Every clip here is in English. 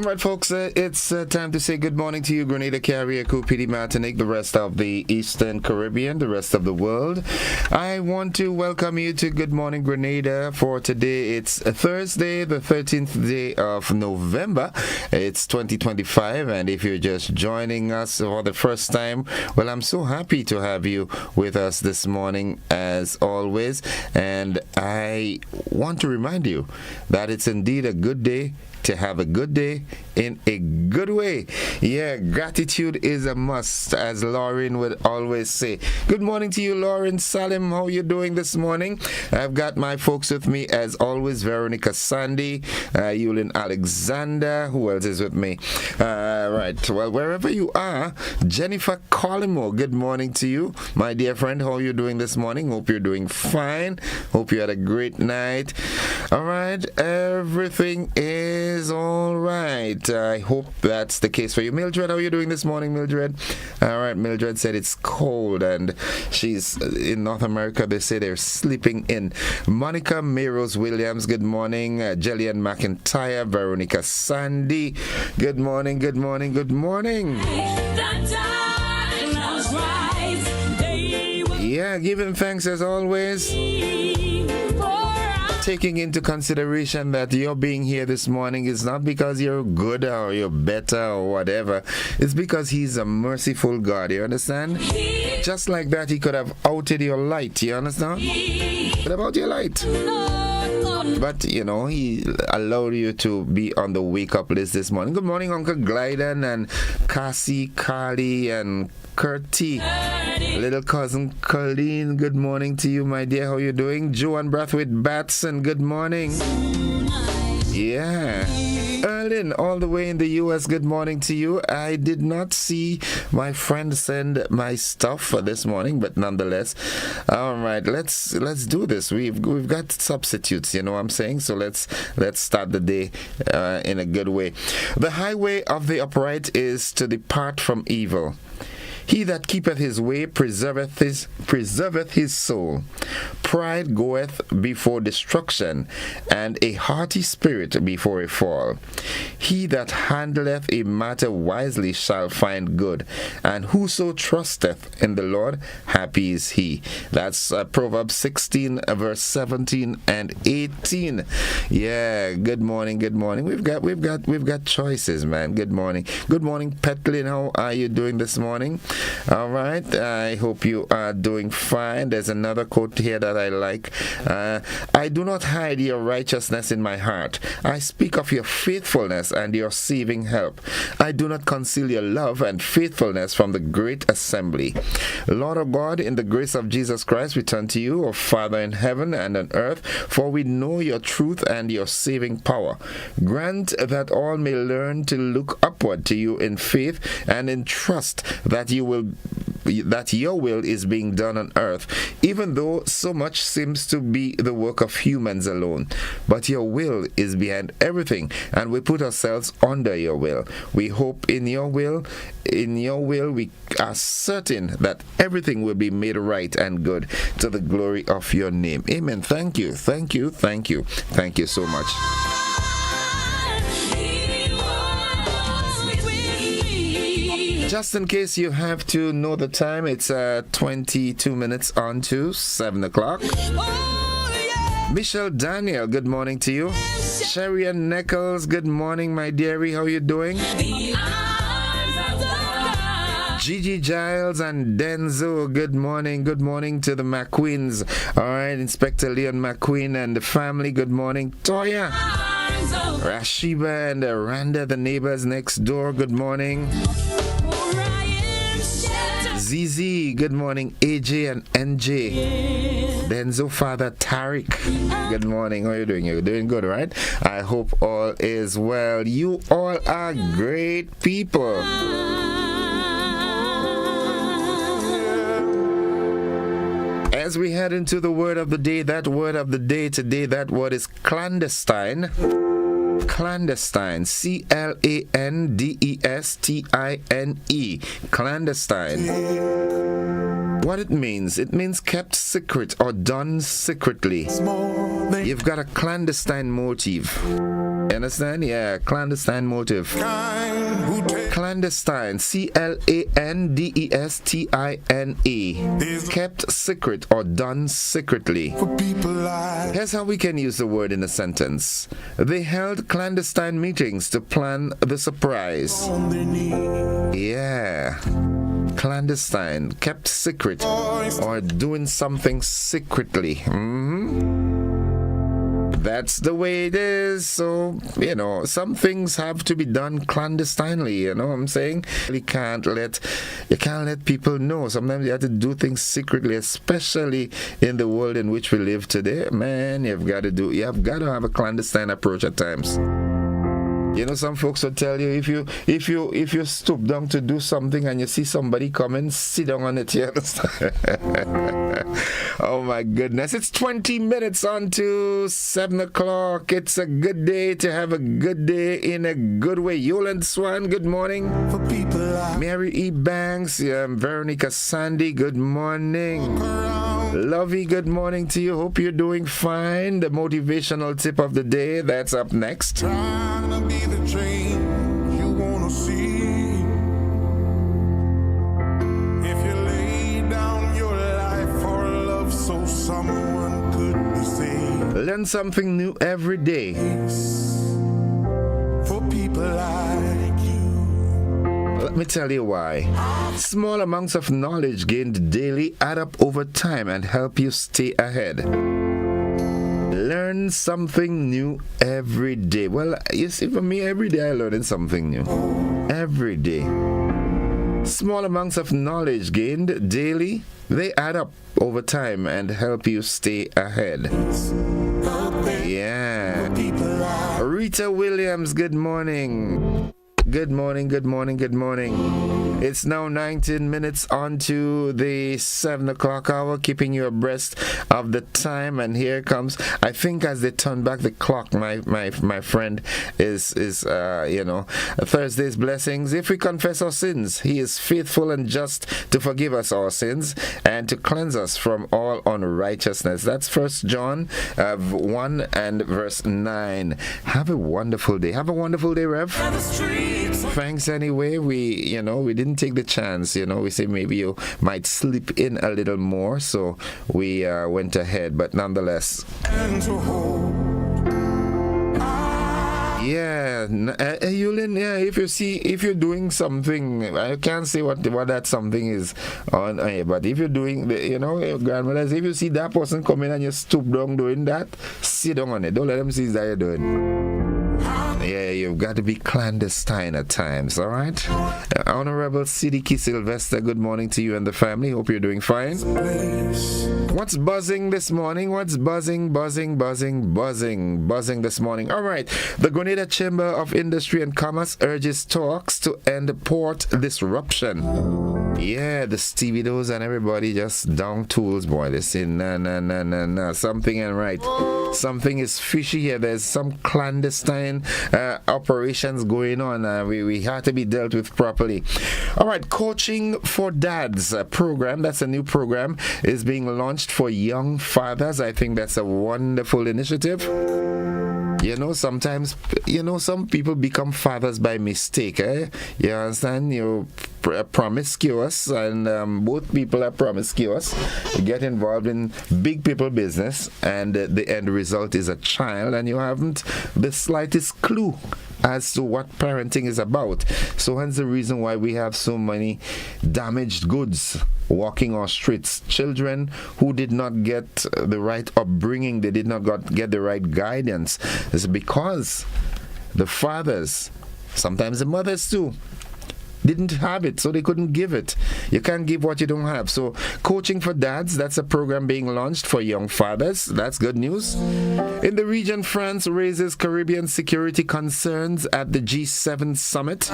right, folks, it's time to say good morning to you, Grenada, Carriacou, PD, Martinique, the rest of the Eastern Caribbean, the rest of the world. I want to welcome you to Good Morning Grenada for today. It's Thursday, the 13th day of November. It's 2025, and if you're just joining us for the first time, well, I'm so happy to have you with us this morning, as always. And I want to remind you that it's indeed a good day to have a good day in a good way. Yeah, gratitude is a must, as Lauren would always say. Good morning to you, Lauren Salim. How are you doing this morning? I've got my folks with me, as always, Veronica Sandy, Yulin Alexander. Who else is with me? Right, well, wherever you are, Jennifer Collimo, good morning to you. My dear friend, how are you doing this morning? Hope you're doing fine. Hope you had a great night. All right, everything is all right. I hope that's the case for you. Mildred, how are you doing this morning, Mildred? All right, Mildred said it's cold, and she's in North America. They say they're sleeping in. Monica Meros Williams, good morning. Jillian McIntyre, Veronica Sandy, good morning, good morning, good morning. Yeah, giving thanks as always. Taking into consideration that you're being here this morning is not because you're good or you're better or whatever. It's because He's a merciful God. You understand? Just like that, He could have outed your light. You understand? What about your light? But, you know, He allowed you to be on the wake-up list this morning. Good morning, Uncle Glyden and Cassie, Carly, and Curti. Little cousin Colleen, good morning to you, my dear. How you doing? Joanne Brathwaite Batson, good morning. Yeah. Erlin, all the way in the U.S., good morning to you. I did not see my friend send my stuff for this morning, but nonetheless, all right, let's do this. We've got substitutes, you know what I'm saying? So let's start the day in a good way. The highway of the upright is to depart from evil. He that keepeth his way preserveth his soul. Pride goeth before destruction, and a haughty spirit before a fall. He that handleth a matter wisely shall find good, and whoso trusteth in the Lord, happy is he. That's Proverbs 16, verse 17 and 18. Yeah, good morning, good morning. We've got choices, man. Good morning. Good morning, Petlin. How are you doing this morning? All right, I hope you are doing fine. There's another quote here that I like. I do not hide your righteousness in my heart. I speak of your faithfulness and your saving help. I do not conceal your love and faithfulness from the great assembly. Lord of God, in the grace of Jesus Christ, we turn to you, O Father in heaven and on earth, for we know your truth and your saving power. Grant that all may learn to look upward to you in faith and in trust that your will is being done on earth, even though so much seems to be the work of humans alone. But your will is behind everything, and we put ourselves under your will. We hope in your will. In your will, we are certain that everything will be made right and good to the glory of your name. Amen. Thank you. Thank you. Thank you. Thank you so much. Just in case you have to know the time, it's 22 minutes on to 7 o'clock. Michelle Daniel, good morning to you. Sherry and Nichols, good morning, my dearie. How you doing? Gigi Giles and Denzo, good morning. Good morning to the McQueens. All right, Inspector Leon McQueen and the family, good morning. Toya, Rashiba and Randa, the neighbors next door, good morning. ZZ, good morning. AJ and NJ. Denzo father Tariq, good morning. How are you doing? You're doing good, right? I hope all is well. You all are great people. As we head into the word of the day, that word of the day today, that word is clandestine. Clandestine, C-L-A-N-D-E-S-T-I-N-E, clandestine. What it means kept secret or done secretly. You've got a clandestine motive. Understand? Yeah, clandestine motive. Clandestine, CLANDESTINE. Kept secret or done secretly. Here's how we can use the word in a sentence. They held clandestine meetings to plan the surprise. Yeah. Clandestine, kept secret, or doing something secretly. That's the way it is. So, some things have to be done clandestinely, you know what I'm saying? You can't let people know. Sometimes you have to do things secretly, especially in the world in which we live today. Man, you've got to have a clandestine approach at times. Some folks will tell you if you stoop down to do something and you see somebody coming, sit down on it. You understand? Oh my goodness! It's 20 minutes on to 7 o'clock. It's a good day to have a good day in a good way. Yoland Swan, good morning. For people Mary E. Banks, Veronica Sandy, good morning. Lovey, good morning to you. Hope you're doing fine. The motivational tip of the day, that's up next. Trying to be the change you want to see. If you lay down your life for love so someone could be saved. Learn something new every day. For people like you. Let me tell you why. Small amounts of knowledge gained daily add up over time and help you stay ahead. Learn something new every day. Well, you see, for me, every day I'm learning something new. Every day. Small amounts of knowledge gained daily, they add up over time and help you stay ahead. Yeah. Rita Williams, good morning. Good morning, good morning, good morning. It's now 19 minutes on to the 7 o'clock hour, keeping you abreast of the time. And here comes, I think as they turn back the clock, my friend, is Thursday's blessings. If we confess our sins, he is faithful and just to forgive us our sins and to cleanse us from all unrighteousness. That's 1 John 1 and verse 9. Have a wonderful day. Have a wonderful day, Rev. Thanks anyway. We didn't take the chance. We say maybe you might slip in a little more, so we went ahead. But nonetheless, Yulin, if you're doing something, I can't say what that something is on, but if you're doing, grandmothers, if you see that person coming and you stoop down doing that, sit down on it. Don't let them see that you're doing. Yeah, you've got to be clandestine at times, all right? Honorable Siddiqui Sylvester, good morning to you and the family. Hope you're doing fine. What's buzzing this morning? What's buzzing this morning? All right. The Grenada Chamber of Industry and Commerce urges talks to end port disruption. Yeah, the stevedos and everybody just down tools, boy. They say, nah. Something ain't right. Something is fishy here. There's some clandestine operations going on. We have to be dealt with properly. All right, Coaching for Dads program. That's a new program. Is being launched for young fathers. I think that's a wonderful initiative. Sometimes, some people become fathers by mistake, eh? You understand? You're promiscuous, and both people are promiscuous. You get involved in big people business, and the end result is a child, and you haven't the slightest clue as to what parenting is about. So hence the reason why we have so many damaged goods walking our streets. Children who did not get the right upbringing, they did not get the right guidance. It's because the fathers, sometimes the mothers too, didn't have it, so they couldn't give it. You can't give what you don't have. So Coaching for Dads, that's a program being launched for young fathers. That's good news. In the region, France raises Caribbean security concerns at the G7 summit.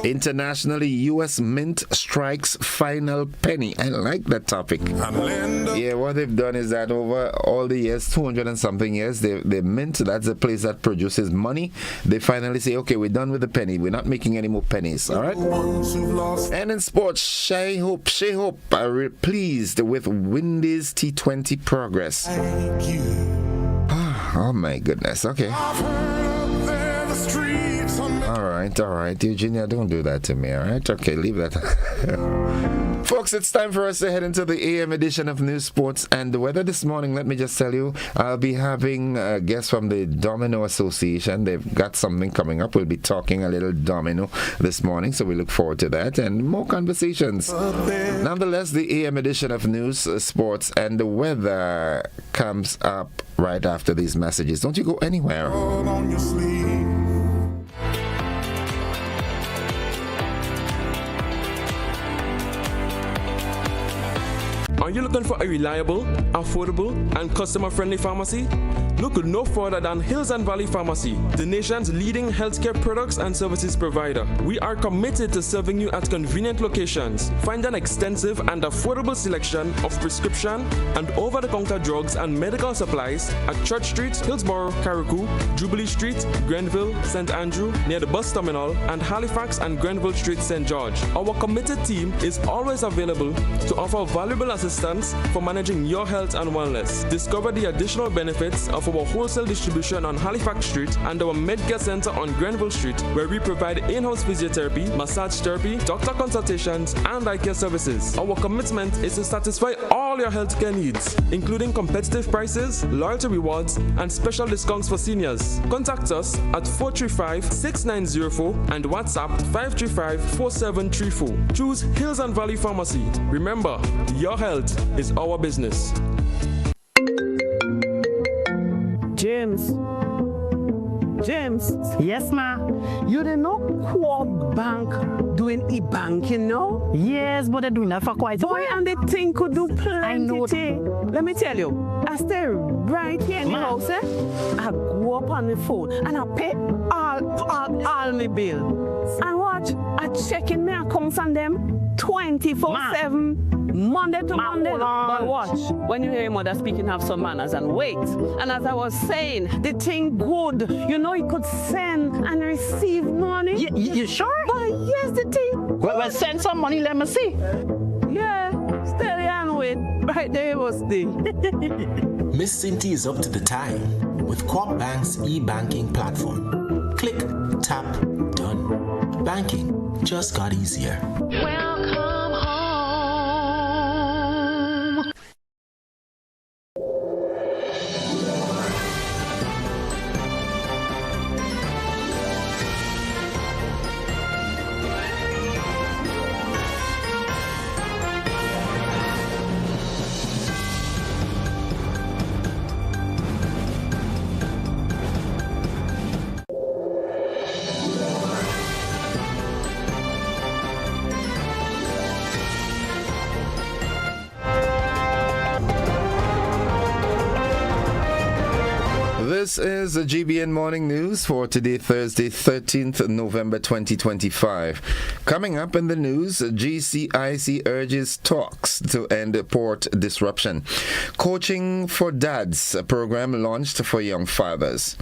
Internationally, U.S. Mint strikes final penny. I like that topic. Yeah, what they've done is that over all the years, 200 and something years, they Mint, that's the place that produces money. They finally say, okay, we're done with the penny. We're not making any more pennies. All right. And in sports, Shea Hope are pleased with Windies T20 progress. Oh my goodness. Okay. All right, Eugenia, don't do that to me, all right? Okay, leave that. Folks, it's time for us to head into the AM edition of News, Sports, and the Weather this morning. Let me just tell you, I'll be having guests from the Domino Association. They've got something coming up. We'll be talking a little domino this morning, so we look forward to that and more conversations. Nonetheless, the AM edition of News, Sports, and the Weather comes up right after these messages. Don't you go anywhere. On your sleeve. Are you looking for a reliable, affordable, and customer-friendly pharmacy? Look no further than Hills and Valley Pharmacy, the nation's leading healthcare products and services provider. We are committed to serving you at convenient locations. Find an extensive and affordable selection of prescription and over-the-counter drugs and medical supplies at Church Street, Hillsborough, Carriacou, Jubilee Street, Grenville, St. Andrew, near the bus terminal, and Halifax and Grenville Street, St. George. Our committed team is always available to offer valuable assistance for managing your health and wellness. Discover the additional benefits of our wholesale distribution on Halifax Street and our Medcare Center on Grenville Street, where we provide in-house physiotherapy, massage therapy, doctor consultations, and eye care services. Our commitment is to satisfy all your healthcare needs, including competitive prices, loyalty rewards, and special discounts for seniors. Contact us at 435-6904 and WhatsApp 535-4734. Choose Hills and Valley Pharmacy. Remember, your health is our business. James. Yes, ma. You didn't know Quad Bank doing e-banking, no? Yes, but they're doing that for quite a while. Boy, and the thing could do plenty. I know. Let me tell you, I stay right here in the house, eh? I go up on the phone and I pay all my bill. And watch, I check in my accounts on them 24/7. Monday to Monday. But watch, when you hear your mother speaking, have some manners and wait. And as I was saying, the thing good. You know, you could send and receive money. You sure? But yes, the thing. Well, send some money, let me see. Yeah, steady and wait. Right there it was the. Miss Cinti is up to the time with Quad Bank's e-banking platform. Click, tap, done. Banking just got easier. Welcome home. This is the GBN Morning News for today, Thursday, 13th November 2025. Coming up in the news, GCIC urges talks to end port disruption. Coaching for Dads, a program launched for young fathers.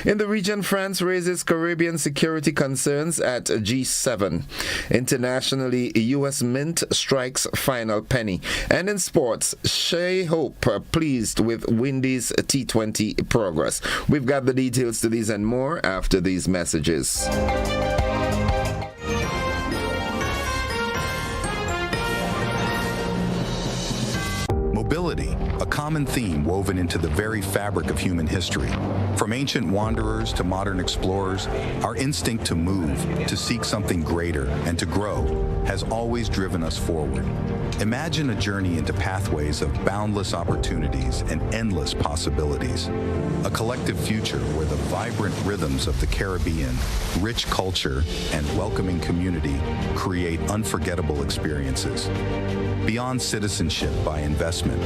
In the region, France raises Caribbean security concerns at G7. Internationally, U.S. Mint strikes final penny. And in sports, Shea Hope pleased with Windy's T20 progress. We've got the details to these and more after these messages. Mobility, a common theme woven into the very fabric of human history. From ancient wanderers to modern explorers, our instinct to move, to seek something greater, and to grow has always driven us forward. Imagine a journey into pathways of boundless opportunities and endless possibilities. A collective future where the vibrant rhythms of the Caribbean, rich culture, and welcoming community create unforgettable experiences. Beyond citizenship by investment,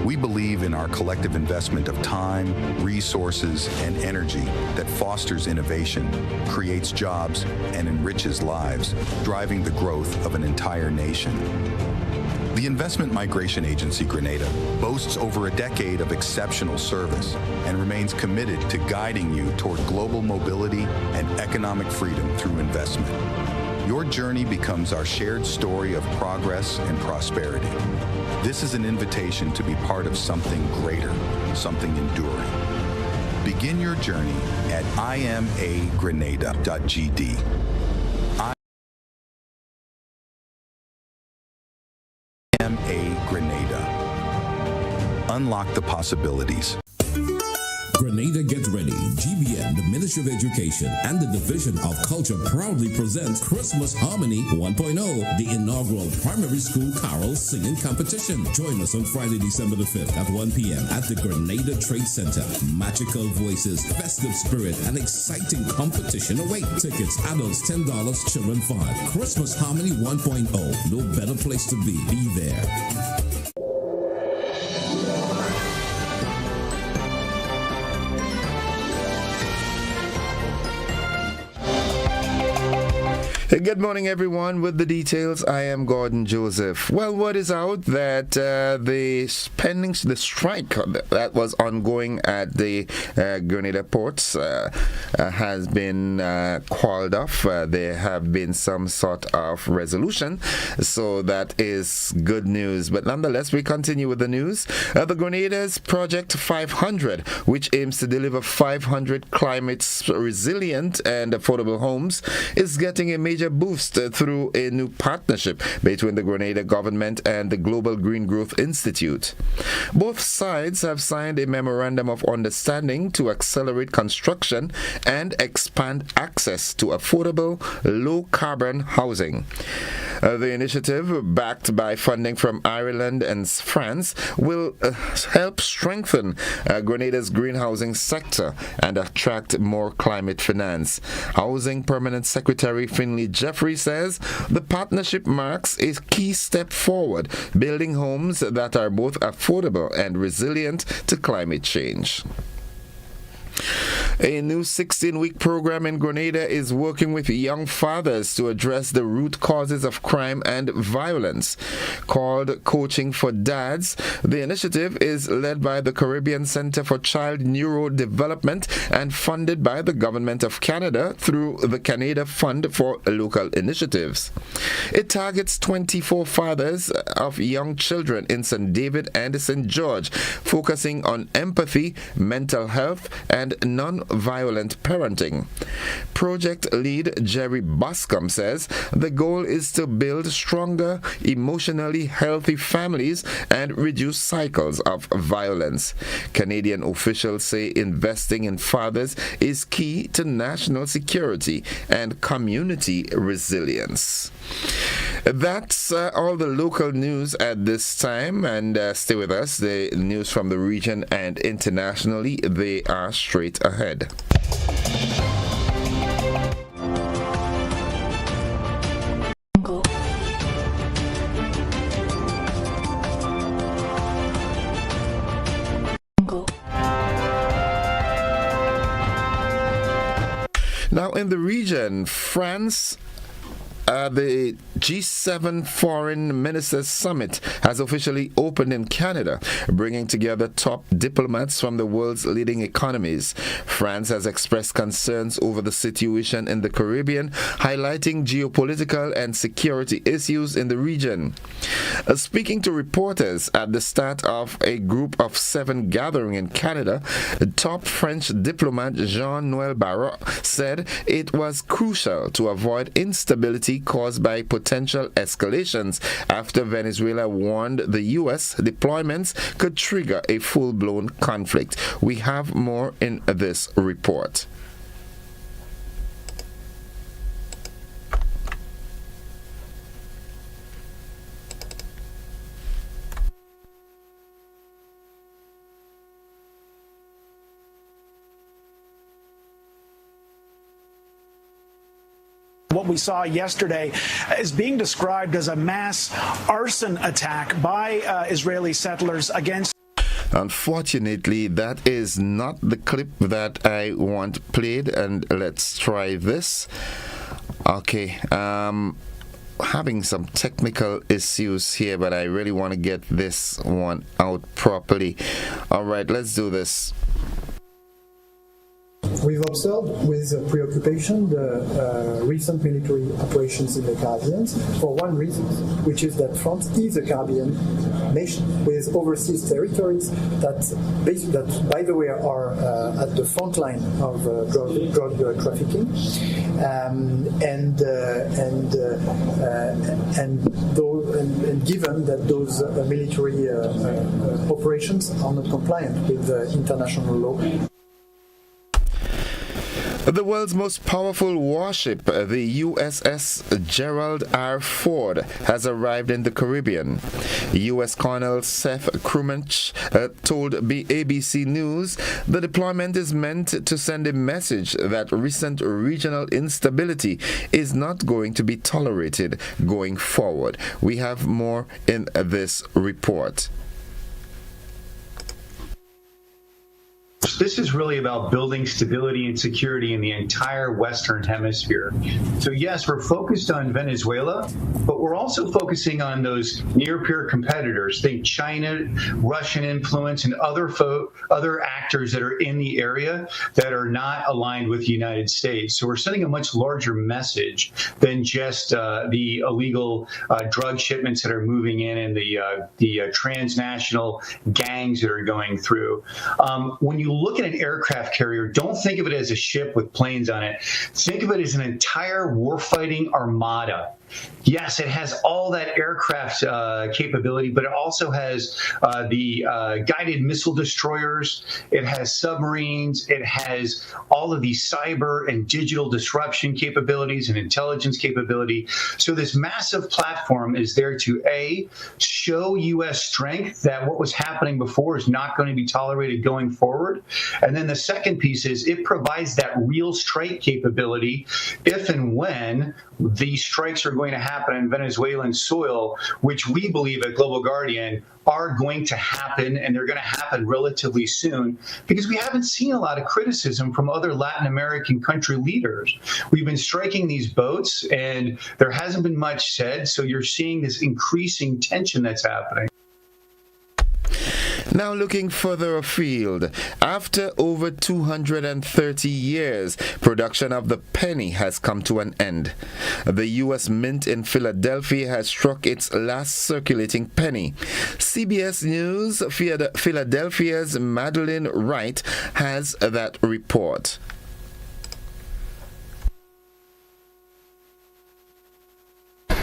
we believe in our collective investment of time, resources, and energy that fosters innovation, creates jobs, and enriches lives, driving the growth of an entire nation. The Investment Migration Agency Grenada boasts over a decade of exceptional service and remains committed to guiding you toward global mobility and economic freedom through investment. Your journey becomes our shared story of progress and prosperity. This is an invitation to be part of something greater, something enduring. Begin your journey at imagrenada.gd. IMA Grenada. Unlock the possibilities. Grenada Get Ready, GBN, the Ministry of Education, and the Division of Culture proudly present Christmas Harmony 1.0, the inaugural primary school carol singing competition. Join us on Friday, December the 5th at 1 p.m. at the Grenada Trade Center. Magical voices, festive spirit, and exciting competition await. Tickets, adults $10, children $5. Christmas Harmony 1.0, no better place to be. Be there. Good morning, everyone. With the details, I am Gordon Joseph. Well, word is out that the strike that was ongoing at the Grenada ports has been called off. There have been some sort of resolution, so that is good news. But nonetheless, we continue with the news. The Grenada's Project 500, which aims to deliver 500 climate resilient and affordable homes, is getting a major boost through a new partnership between the Grenada government and the Global Green Growth Institute. Both sides have signed a memorandum of understanding to accelerate construction and expand access to affordable, low-carbon housing. The initiative, backed by funding from Ireland and France, will help strengthen Grenada's green housing sector and attract more climate finance. Housing Permanent Secretary Finlay Jeffrey says the partnership marks a key step forward, building homes that are both affordable and resilient to climate change. A new 16-week program in Grenada is working with young fathers to address the root causes of crime and violence. Called Coaching for Dads, the initiative is led by the Caribbean Center for Child Neurodevelopment and funded by the Government of Canada through the Canada Fund for Local Initiatives. It targets 24 fathers of young children in St. David and St. George, focusing on empathy, mental health, and non-violent parenting. Project lead Jerry Boscombe says the goal is to build stronger, emotionally healthy families and reduce cycles of violence. Canadian officials say investing in fathers is key to national security and community resilience. That's all the local news at this time, and stay with us. The news from the region and internationally, they are straight ahead. Now in the region, France, the G7 Foreign Ministers Summit has officially opened in Canada, bringing together top diplomats from the world's leading economies. France has expressed concerns over the situation in the Caribbean, highlighting geopolitical and security issues in the region. Speaking to reporters at the start of a Group of 7 gathering in Canada, top French diplomat Jean-Noël Barrot said it was crucial to avoid instability caused by potential escalations after Venezuela warned the U.S. deployments could trigger a full-blown conflict. We have more in this report. What we saw yesterday is being described as a mass arson attack by Israeli settlers against. Unfortunately, that is not the clip that I want played, and let's try this. Okay, having some technical issues here, but I really want to get this one out properly. All right, let's do this. We've observed with preoccupation the recent military operations in the Caribbean for one reason, which is that France is a Caribbean nation with overseas territories that by the way, are at the front line of drug trafficking, and given that those military operations are not compliant with international law. The world's most powerful warship, the USS Gerald R. Ford, has arrived in the Caribbean. U.S. Colonel Seth Krumach told ABC News the deployment is meant to send a message that recent regional instability is not going to be tolerated going forward. We have more in this report. This is really about building stability and security in the entire Western Hemisphere. So yes, we're focused on Venezuela, but we're also focusing on those near-peer competitors. Think China, Russian influence, and other actors that are in the area that are not aligned with the United States. So we're sending a much larger message than just the illegal drug shipments that are moving in and the transnational gangs that are going through. When you look at an aircraft carrier, don't think of it as a ship with planes on it. Think of it as an entire warfighting armada. Yes, it has all that aircraft capability, but it also has the guided missile destroyers. It has submarines. It has all of these cyber and digital disruption capabilities and intelligence capability. So this massive platform is there to, A, show U.S. strength that what was happening before is not going to be tolerated going forward. And then the second piece is it provides that real strike capability if and when these strikes are going to happen in Venezuelan soil, which we believe at Global Guardian are going to happen, and they're going to happen relatively soon, because we haven't seen a lot of criticism from other Latin American country leaders. We've been striking these boats, and there hasn't been much said, so you're seeing this increasing tension that's happening. Now looking further afield, after over 230 years, production of the penny has come to an end. The U.S. Mint in Philadelphia has struck its last circulating penny. CBS News Philadelphia's Madeline Wright has that report.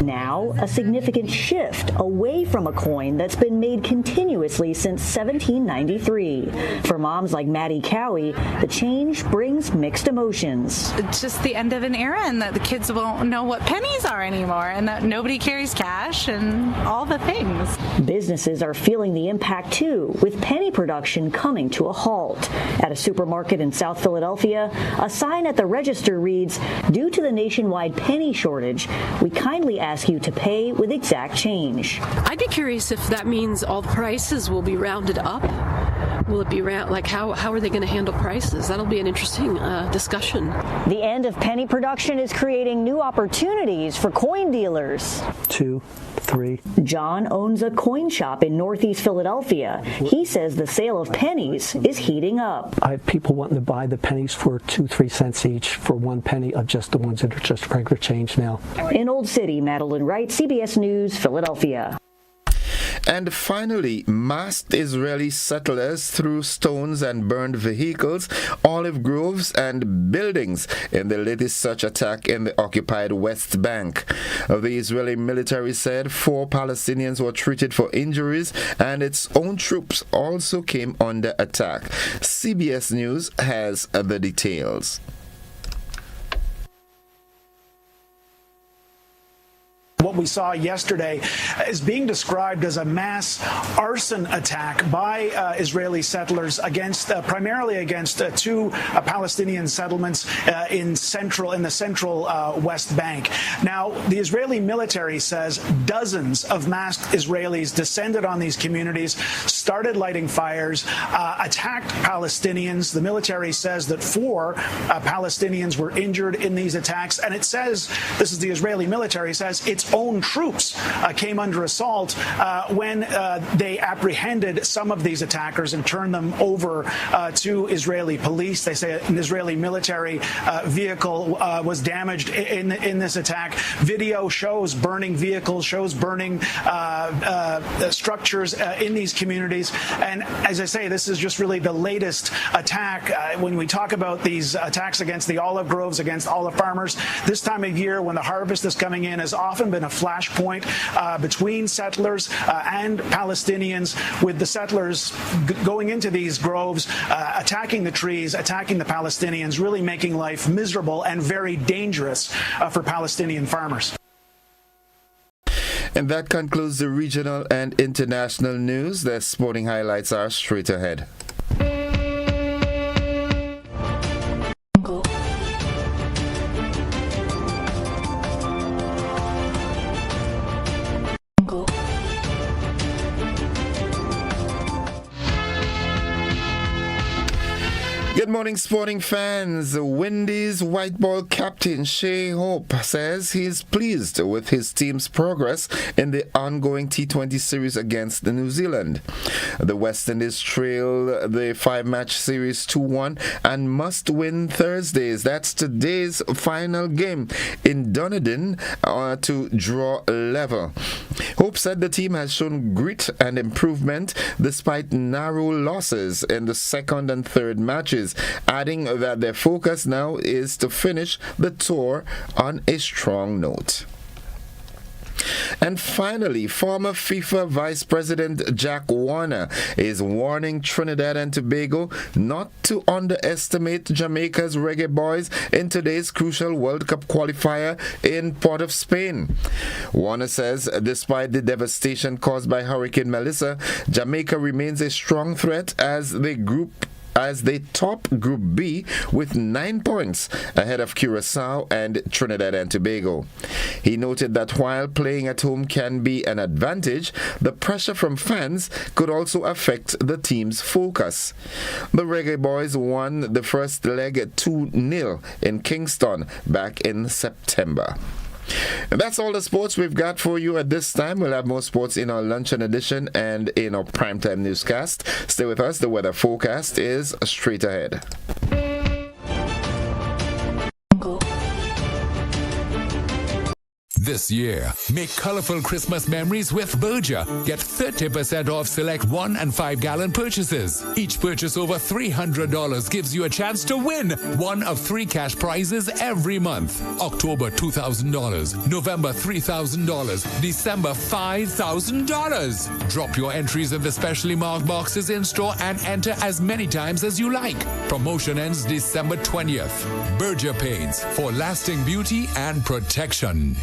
Now, a significant shift away from a coin that's been made continuously since 1793. For moms like Maddie Cowie, the change brings mixed emotions. It's just the end of an era, and that the kids won't know what pennies are anymore, and that nobody carries cash and all the things. Businesses are feeling the impact too, with penny production coming to a halt. At a supermarket in South Philadelphia, a sign at the register reads, "Due to the nationwide penny shortage, we kindly ask you to pay with exact change." I'd be curious if that means all the prices will be rounded up. Will it be how are they going to handle prices? That'll be an interesting discussion. The end of penny production is creating new opportunities for coin dealers. 2, 3. John owns a coin shop in Northeast Philadelphia. He says the sale of pennies is heating up. I have people wanting to buy the pennies for 2-3 cents each for 1 penny of just the ones that are just regular change now. In Old City, Madeline Wright, CBS News, Philadelphia. And finally, masked Israeli settlers threw stones and burned vehicles, olive groves, and buildings in the latest such attack in the occupied West Bank. The Israeli military said 4 Palestinians were treated for injuries, and its own troops also came under attack. CBS News has the details. What we saw yesterday is being described as a mass arson attack by Israeli settlers against primarily against 2 Palestinian settlements in the central West Bank. Now, the Israeli military says dozens of masked Israelis descended on these communities, started lighting fires, attacked Palestinians. The military says that 4 Palestinians were injured in these attacks, and it says, this is the Israeli military says, it's only own troops came under assault when they apprehended some of these attackers and turned them over to Israeli police. They say an Israeli military vehicle was damaged in this attack. Video shows burning vehicles, shows burning structures in these communities. And as I say, this is just really the latest attack. When we talk about these attacks against the olive groves, against olive farmers, this time of year when the harvest is coming in has often been a flashpoint between settlers and Palestinians, with the settlers going into these groves, attacking the trees, attacking the Palestinians, really making life miserable and very dangerous for Palestinian farmers. And that concludes the regional and international news. The sporting highlights are straight ahead. Good morning, sporting fans. Windies white ball captain Shea Hope says he's pleased with his team's progress in the ongoing T20 series against New Zealand. The West Indies trail the 5-match series 2-1 and must win Thursdays. That's today's final game in Dunedin to draw level. Hope said the team has shown grit and improvement despite narrow losses in the second and third matches, adding that their focus now is to finish the tour on a strong note. And finally, former FIFA Vice President Jack Warner is warning Trinidad and Tobago not to underestimate Jamaica's Reggae Boys in today's crucial World Cup qualifier in Port of Spain. Warner says despite the devastation caused by Hurricane Melissa, Jamaica remains a strong threat as they top Group B with 9 points ahead of Curaçao and Trinidad and Tobago. He noted that while playing at home can be an advantage, the pressure from fans could also affect the team's focus. The Reggae Boys won the first leg 2-0 in Kingston back in September. And that's all the sports we've got for you at this time. We'll have more sports in our luncheon edition and in our primetime newscast. Stay with us. The weather forecast is straight ahead. This year, make colorful Christmas memories with Berger. Get 30% off select 1 and 5 gallon purchases. Each purchase over $300 gives you a chance to win one of 3 cash prizes every month. October $2,000, November $3,000, December $5,000. Drop your entries in the specially marked boxes in store and enter as many times as you like. Promotion ends December 20th. Berger Paints for lasting beauty and protection.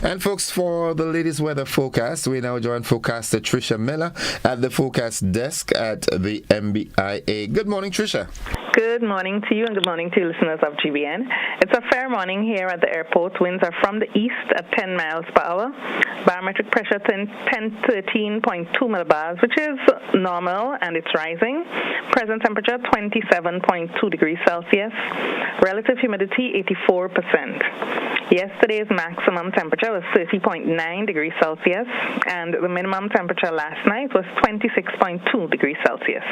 And folks, for the latest weather forecast, we now join forecaster Tricia Miller at the forecast desk at the MBIA. Good morning, Tricia. Good morning to you and good morning to listeners of GBN. It's a fair morning here at the airport. Winds are from the east at 10 miles per hour. Barometric pressure 13.2 millibars, which is normal and it's rising. Present temperature 27.2 degrees Celsius. Relative humidity 84%. Yesterday's maximum temperature was 30.9 degrees Celsius and the minimum temperature last night was 26.2 degrees Celsius.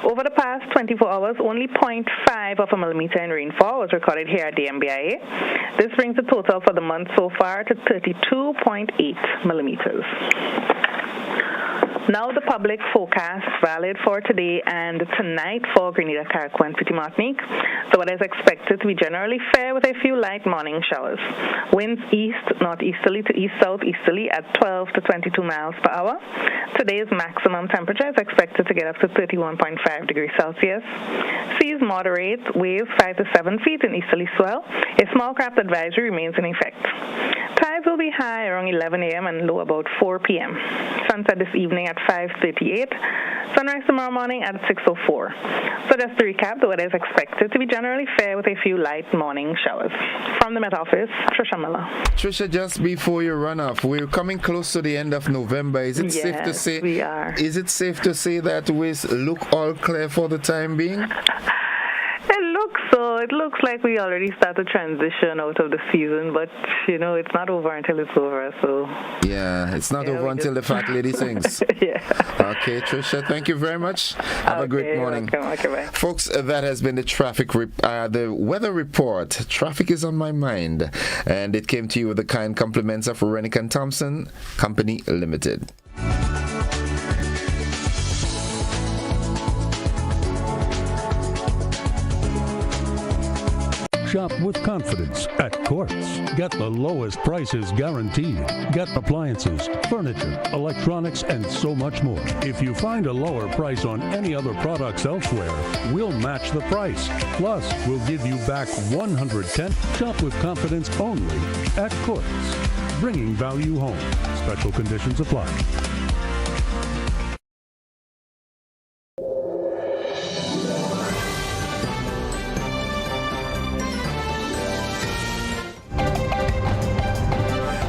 Over the past 24 hours, only 0.5 of a millimeter in rainfall was recorded here at the MBIA. This brings the total for the month so far to 32.8 millimeters. Now the public forecast valid for today and tonight for Grenada, Carriacou, and Petite Martinique. The weather is expected to be generally fair with a few light morning showers. Winds east, northeasterly to east-southeasterly at 12 to 22 miles per hour. Today's maximum temperature is expected to get up to 31.5 degrees Celsius. Seas moderate, waves 5 to 7 feet in easterly swell. A small craft advisory remains in effect. Tides will be high around 11 a.m. and low about 4 p.m. Sunset this evening at 5:38. Sunrise tomorrow morning at 6:04. So just to recap, the weather is expected to be generally fair with a few light morning showers. From the Met Office, Trisha Miller. Trisha, just before you run off, we're coming close to the end of November. Is it safe to say? We are. Is it safe to say that we look all clear for the time being? It looks like we already started transition out of the season, but it's not over until it's over. So yeah, it's not over until the fat lady sings. Yeah. Okay, Trisha, thank you very much. Have a great morning. Okay, bye. Folks, that has been the the weather report. Traffic is on my mind, and it came to you with the kind compliments of Rennick and Thompson Company Limited. Shop with confidence at Quartz. Get the lowest prices guaranteed. Get appliances, furniture, electronics, and so much more. If you find a lower price on any other products elsewhere, we'll match the price. Plus, we'll give you back 110. Shop with confidence only at Quartz. Bringing value home. Special conditions apply.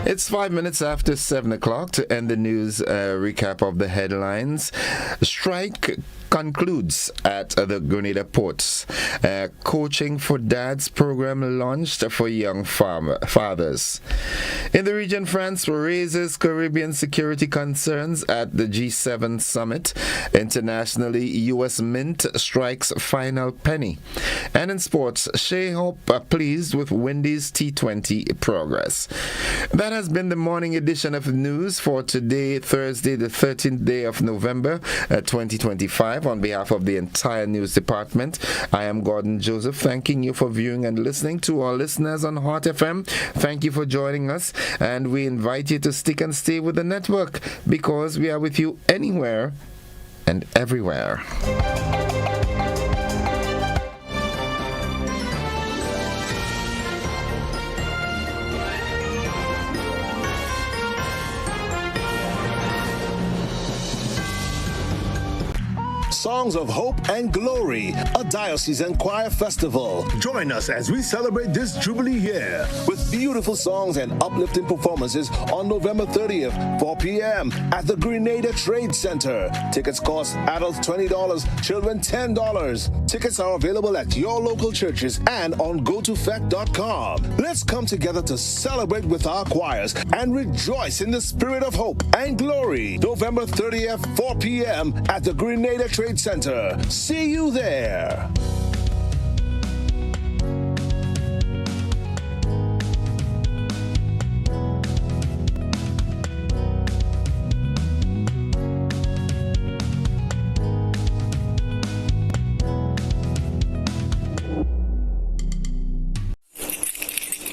It's 5 minutes after 7 o'clock to end the news recap of the headlines. Strike concludes at the Grenada ports. Coaching for Dads program launched for young fathers. In the region, France raises Caribbean security concerns at the G7 summit. Internationally, U.S. Mint strikes final penny. And in sports, Shea Hope pleased with Wendy's T20 progress. That has been the morning edition of the news for today, Thursday, the 13th day of November, 2025. On behalf of the entire news department, I am Gordon Joseph, thanking you for viewing and listening. To our listeners on Hot FM, thank you for joining us, and we invite you to stick and stay with the network, because we are with you anywhere and everywhere. Songs of Hope and Glory, a diocesan choir festival. Join us as we celebrate this Jubilee year with beautiful songs and uplifting performances on November 30th, 4 p.m. at the Grenada Trade Center. Tickets cost adults $20, children $10. Tickets are available at your local churches and on gotofect.com. Let's come together to celebrate with our choirs and rejoice in the spirit of hope and glory. November 30th, 4 p.m. at the Grenada Trade Center. See you there.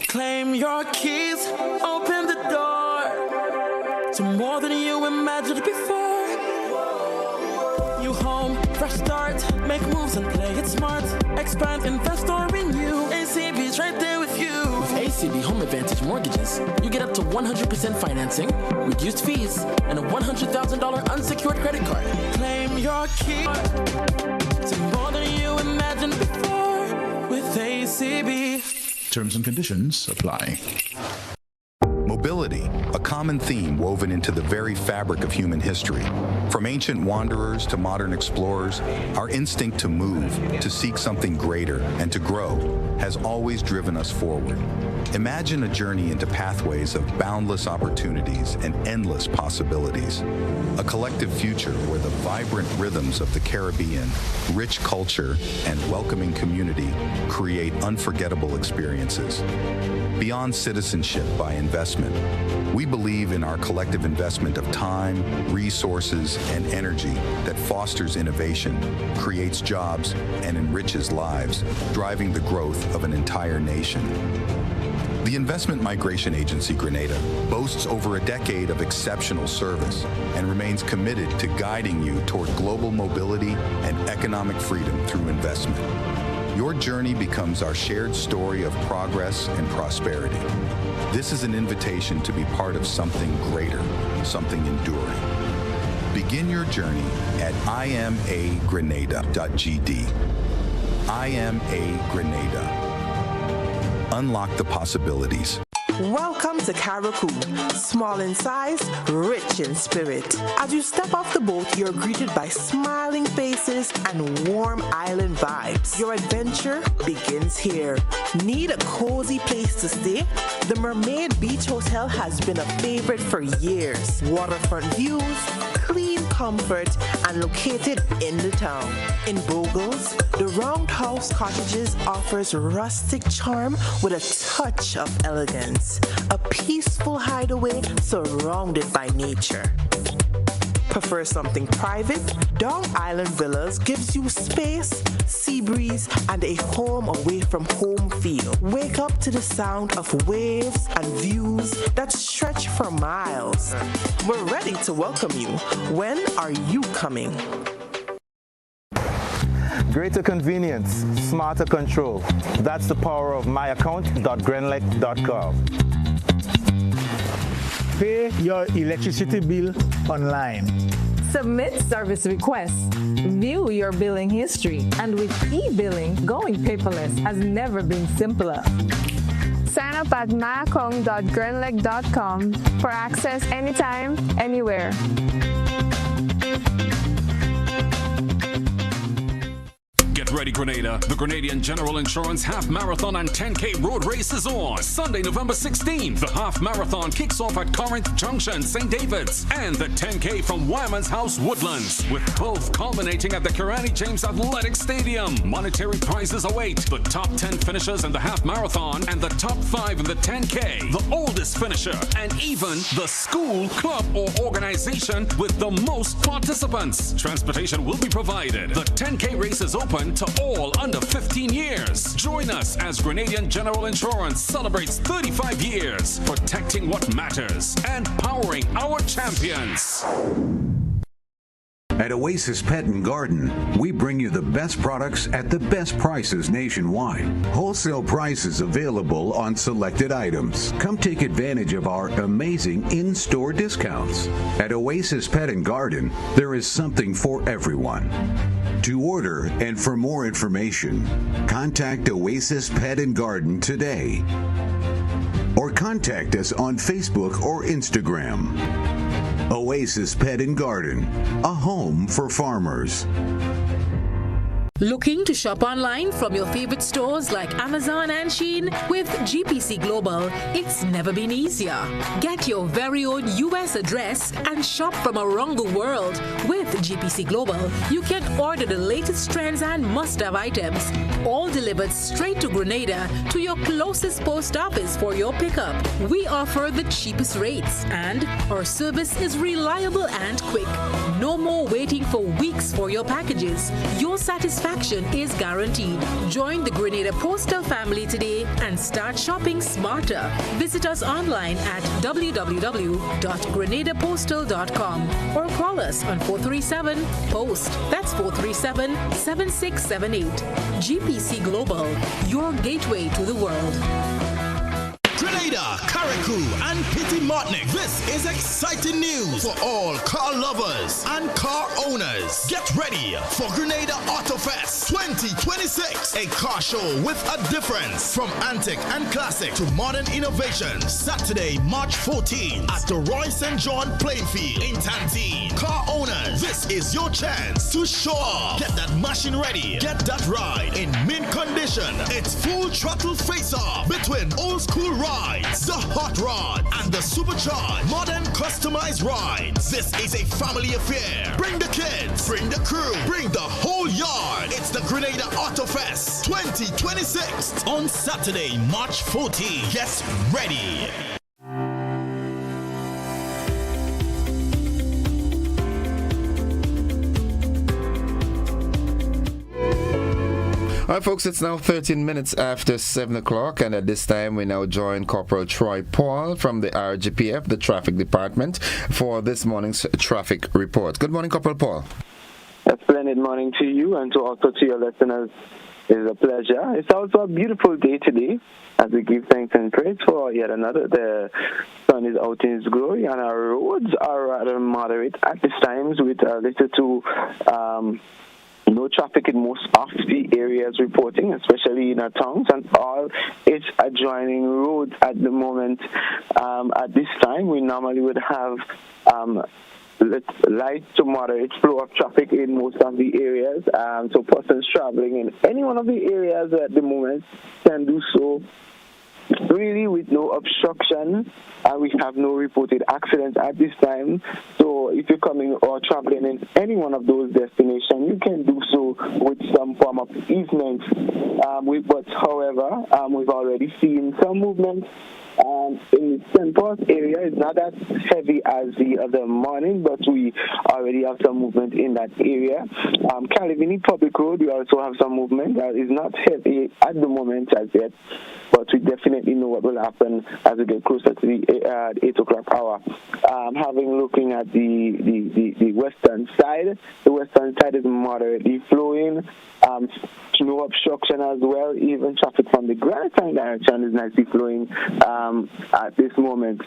Claim your keys, open the door to more than you imagined before. New home, fresh start, make moves and play it smart. Expand, invest or renew. ACB's right there with you. With ACB Home Advantage Mortgages, you get up to 100% financing, reduced fees, and a $100,000 unsecured credit card. Claim your key to more than you imagined before with ACB. Terms and conditions apply. Mobility, a common theme woven into the very fabric of human history. From ancient wanderers to modern explorers, our instinct to move, to seek something greater, and to grow has always driven us forward. Imagine a journey into pathways of boundless opportunities and endless possibilities. A collective future where the vibrant rhythms of the Caribbean, rich culture, and welcoming community create unforgettable experiences. Beyond citizenship by investment, we believe in our collective investment of time, resources, and energy that fosters innovation, creates jobs, and enriches lives, driving the growth of an entire nation. The Investment Migration Agency Grenada boasts over a decade of exceptional service and remains committed to guiding you toward global mobility and economic freedom through investment. Your journey becomes our shared story of progress and prosperity. This is an invitation to be part of something greater, something enduring. Begin your journey at imagrenada.gd. I am a Grenada. Unlock the possibilities. Welcome to Caracou, small in size, rich in spirit. As you step off the boat, you're greeted by smiling faces and warm island vibes. Your adventure begins here. Need a cozy place to stay? The Mermaid Beach Hotel has been a favorite for years. Waterfront views, clean comfort, and located in the town. In Bogles, the Roundhouse Cottages offers rustic charm with a touch of elegance. A peaceful hideaway surrounded by nature. Prefer something private? Dong Island Villas gives you space, sea breeze, and a home away from home feel. Wake up to the sound of waves and views that stretch for miles. We're ready to welcome you. When are you coming? Greater convenience, smarter control. That's the power of myaccount.grenlec.com. Pay your electricity bill online. Submit service requests. View your billing history. And with e-billing, going paperless has never been simpler. Sign up at myaccount.grenlec.com for access anytime, anywhere. Get ready, Grenada. The Grenadian General Insurance Half Marathon and 10K Road Race is on. Sunday, November 16th. The Half Marathon kicks off at Corinth Junction, St. David's, and the 10K from Wyman's House, Woodlands, with both culminating at the Kirani James Athletic Stadium. Monetary prizes await the top 10 finishers in the Half Marathon and the top 5 in the 10K, the oldest finisher, and even the school, club, or organization with the most participants. Transportation will be provided. The 10K race is open to all under 15 years. Join us as Grenadian General Insurance celebrates 35 years, protecting what matters and powering our champions. At Oasis Pet and Garden, we bring you the best products at the best prices nationwide. Wholesale prices available on selected items. Come take advantage of our amazing in-store discounts. At Oasis Pet and Garden, there is something for everyone. To order and for more information, contact Oasis Pet and Garden today. Or contact us on Facebook or Instagram. Oasis Pet and Garden, a home for farmers. Looking to shop online from your favorite stores like Amazon and Shein? With GPC Global, it's never been easier. Get your very own US address and shop from around the world. With GPC Global, you can order the latest trends and must-have items, all delivered straight to Grenada to your closest post office for your pickup. We offer the cheapest rates, and our service is reliable and quick. No more waiting for weeks for your packages. Your satisfaction is guaranteed. Join the Grenada Postal family today and start shopping smarter. Visit us online at www.grenadapostal.com or call us on 437-POST. That's 437-7678. GPC Global, your gateway to the world. Grenada, Caracou, and Petit Martinique. This is exciting news for all car lovers and car owners. Get ready for Grenada Auto Fest 2026, a car show with a difference from antique and classic to modern innovations. Saturday, March 14th at the Roy St. John playing field in Tantine. Car owners, this is your chance to show off. Get that machine ready. Get that ride in mint condition. It's full throttle face-off between old school rides, the hot rod, and the supercharged modern customized rides. This is a family affair. Bring the kids, bring the crew, bring the whole yard. It's the Grenada Auto Fest 2026 on Saturday, March 14th. Get ready. All right, folks, it's now 13 minutes after 7 o'clock, and at this time we now join Corporal Troy Paul from the RGPF, the Traffic Department, for this morning's traffic report. Good morning, Corporal Paul. A splendid morning to you and also to your listeners. It is a pleasure. It's also a beautiful day today as we give thanks and praise for yet another. The sun is out in its glory and our roads are rather moderate at this time with little to no traffic in most of the areas reporting, especially in our towns and all its adjoining roads at the moment. At this time, we normally would have light to moderate flow of traffic in most of the areas. So persons traveling in any one of the areas at the moment can do so really with no obstruction, and we have no reported accidents at this time. So if you're coming or traveling in any one of those destinations, you can do so with some form of easement. But however, we've already seen some movement. In the St. Paul's area, it's not as heavy as the other morning, but we already have some movement in that area. Calavini Public Road, we also have some movement that is not heavy at the moment as yet, but we definitely know what will happen as we get closer to the 8 o'clock hour. Looking at the western side, the western side is moderately flowing. No obstruction as well. Even traffic from the Grenada 13th direction is nicely flowing at this moment.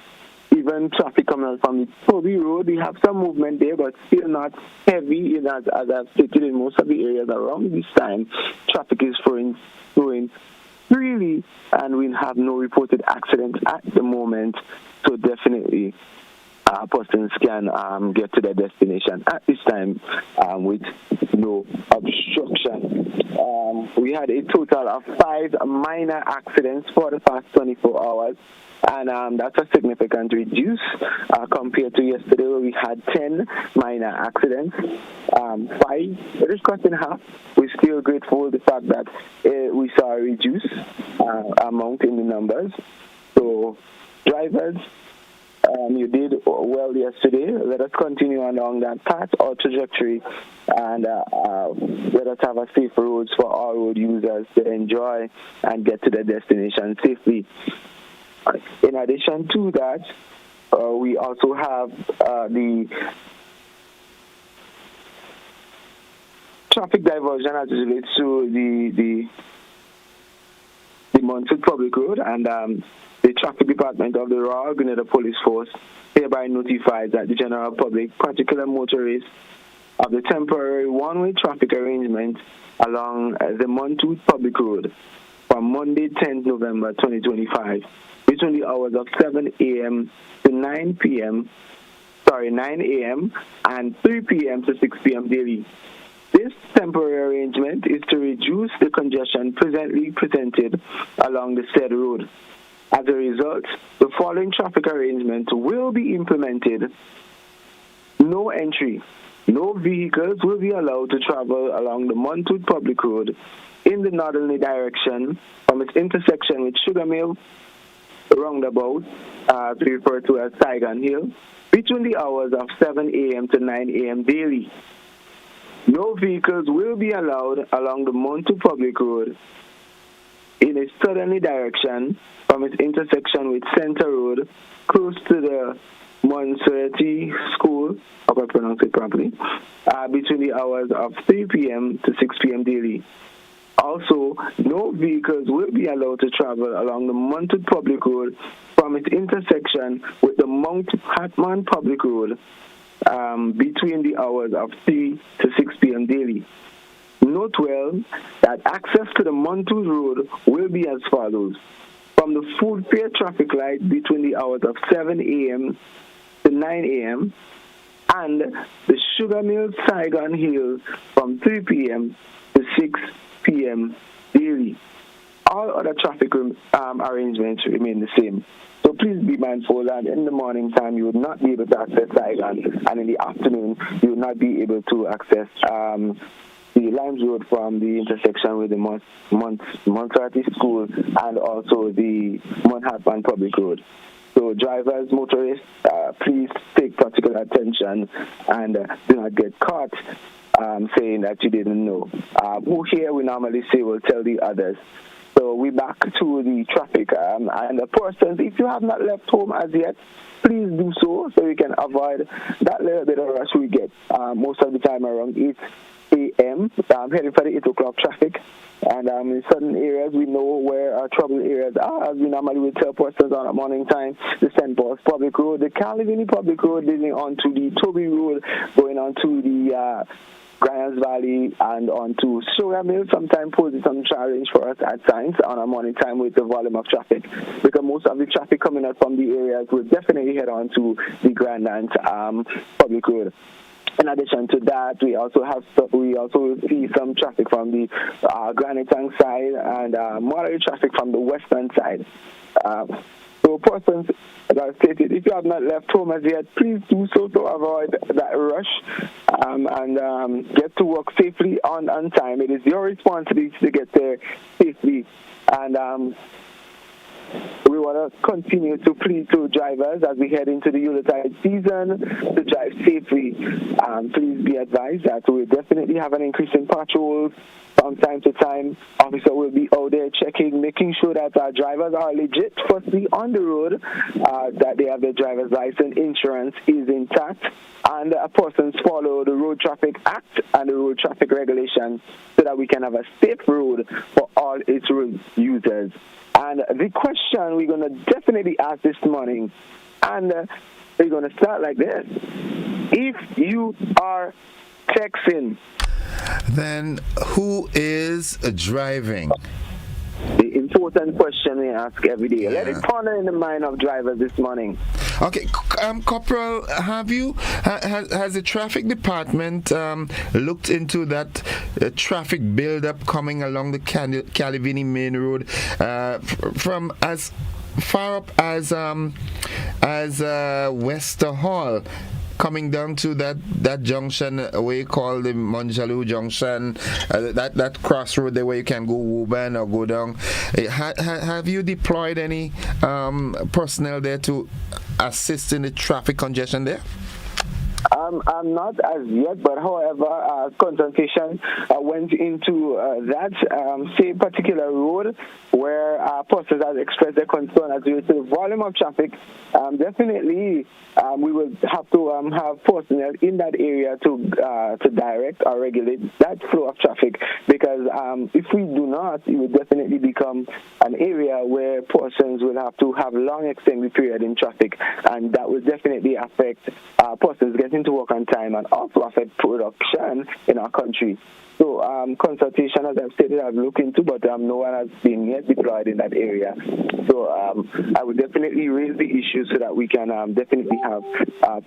Even traffic coming out from the Toby Road, we have some movement there, but still not heavy. As I've stated in most of the areas around this time, traffic is flowing freely, and we have no reported accidents at the moment. So definitely, persons can get to their destination at this time with no obstruction. We had a total of 5 minor accidents for the past 24 hours, and that's a significant reduce compared to yesterday where we had 10 minor accidents. 5, it is cut in half. We're still grateful for the fact that we saw a reduced amount in the numbers. So drivers, you did well yesterday. Let us continue along that path or trajectory, and let us have a safe roads for all road users to enjoy and get to their destination safely. In addition to that, we also have the traffic diversion as it relates to the Montford Public Road, and the Traffic Department of the Royal Grenada Police Force hereby notifies that the general public, particular motorists, of the temporary one-way traffic arrangement along the Montford Public Road from Monday, 10th November 2025, between the hours of 7 a.m. to 9 a.m. and 3 p.m. to 6 p.m. daily. This temporary arrangement is to reduce the congestion presently presented along the said road. As a result, the following traffic arrangement will be implemented. No entry, no vehicles will be allowed to travel along the Montford Public Road in the northerly direction from its intersection with Sugar Mill roundabout, referred to as Saigon Hill, between the hours of 7 a.m. to 9 a.m. daily. No vehicles will be allowed along the Montford Public Road in a southerly direction from its intersection with Center Road, close to the Monserrati School, if I pronounce it properly, between the hours of 3 p.m. to 6 p.m. daily. Also, no vehicles will be allowed to travel along the Montford Public Road from its intersection with the Mount Hatman Public Road between the hours of 3 to 6 p.m. daily. Note well that access to the Montford Road will be as follows. From the Food Fair traffic light between the hours of 7 a.m. to 9 a.m. and the Sugar Mill Saigon Hill from 3 p.m. to 6 p.m. daily. All other traffic arrangements remain the same. So please be mindful that in the morning time you would not be able to access Saigon, and in the afternoon you would not be able to access the Limes Road from the intersection with the Monserrati School and also the Manhattan Public Road. So drivers, motorists, please take particular attention and do not get caught saying that you didn't know. Who here we normally say will tell the others. So we're back to the traffic. And the persons, if you have not left home as yet, please do so we can avoid that little bit of rush we get most of the time around 8 a.m. Heading for the 8 o'clock traffic. And in certain areas, we know where our trouble areas are. As we normally would tell persons on a morning time, the St. Paul's Public Road, the Calivini Public Road leading onto the Toby Road, going onto the Grimes Valley and onto Sugar Mill sometimes poses some challenge for us at times on a morning time with the volume of traffic, because most of the traffic coming out from the areas will definitely head on to the Grenada Public Road. In addition to that, we also see some traffic from the Granite Tank side and moderate traffic from the western side. So persons, as I stated, if you have not left home as yet, please do so to avoid that rush and get to work safely on time. It is your responsibility to get there safely. And we want to continue to plead to drivers as we head into the Yuletide season to drive safely. Please be advised that we definitely have an increase in patrols from time to time. Officer will be out there checking, making sure that our drivers are legit, firstly on the road, that they have their driver's license, insurance is intact, and persons follow the Road Traffic Act and the road traffic regulations so that we can have a safe road for all its road users. And the question we're going to definitely ask this morning, and we're going to start like this. If you are texting, then who is driving? The important question we ask every day. Yeah. Let it ponder in the mind of drivers this morning. Okay, Corporal, has the traffic department looked into that traffic build-up coming along the Calivini Main Road from as far up as Wester Hall, coming down to that junction we call the Monjaloo Junction, that crossroad there where you can go Woburn or go down. Have you deployed any personnel there to assist in the traffic congestion there? I'm not as yet, but however, concentration went into that same particular road where persons have expressed their concern as to the volume of traffic. Definitely, we will have to have personnel in that area to direct or regulate that flow of traffic, because if we do not, it will definitely become an area where persons will have to have long extended period in traffic, and that will definitely affect persons getting to work on time and also affect production in our country. So consultation, as I've stated, I've looked into, but no one has been yet deployed in that area. So I would definitely raise the issue so that we can definitely have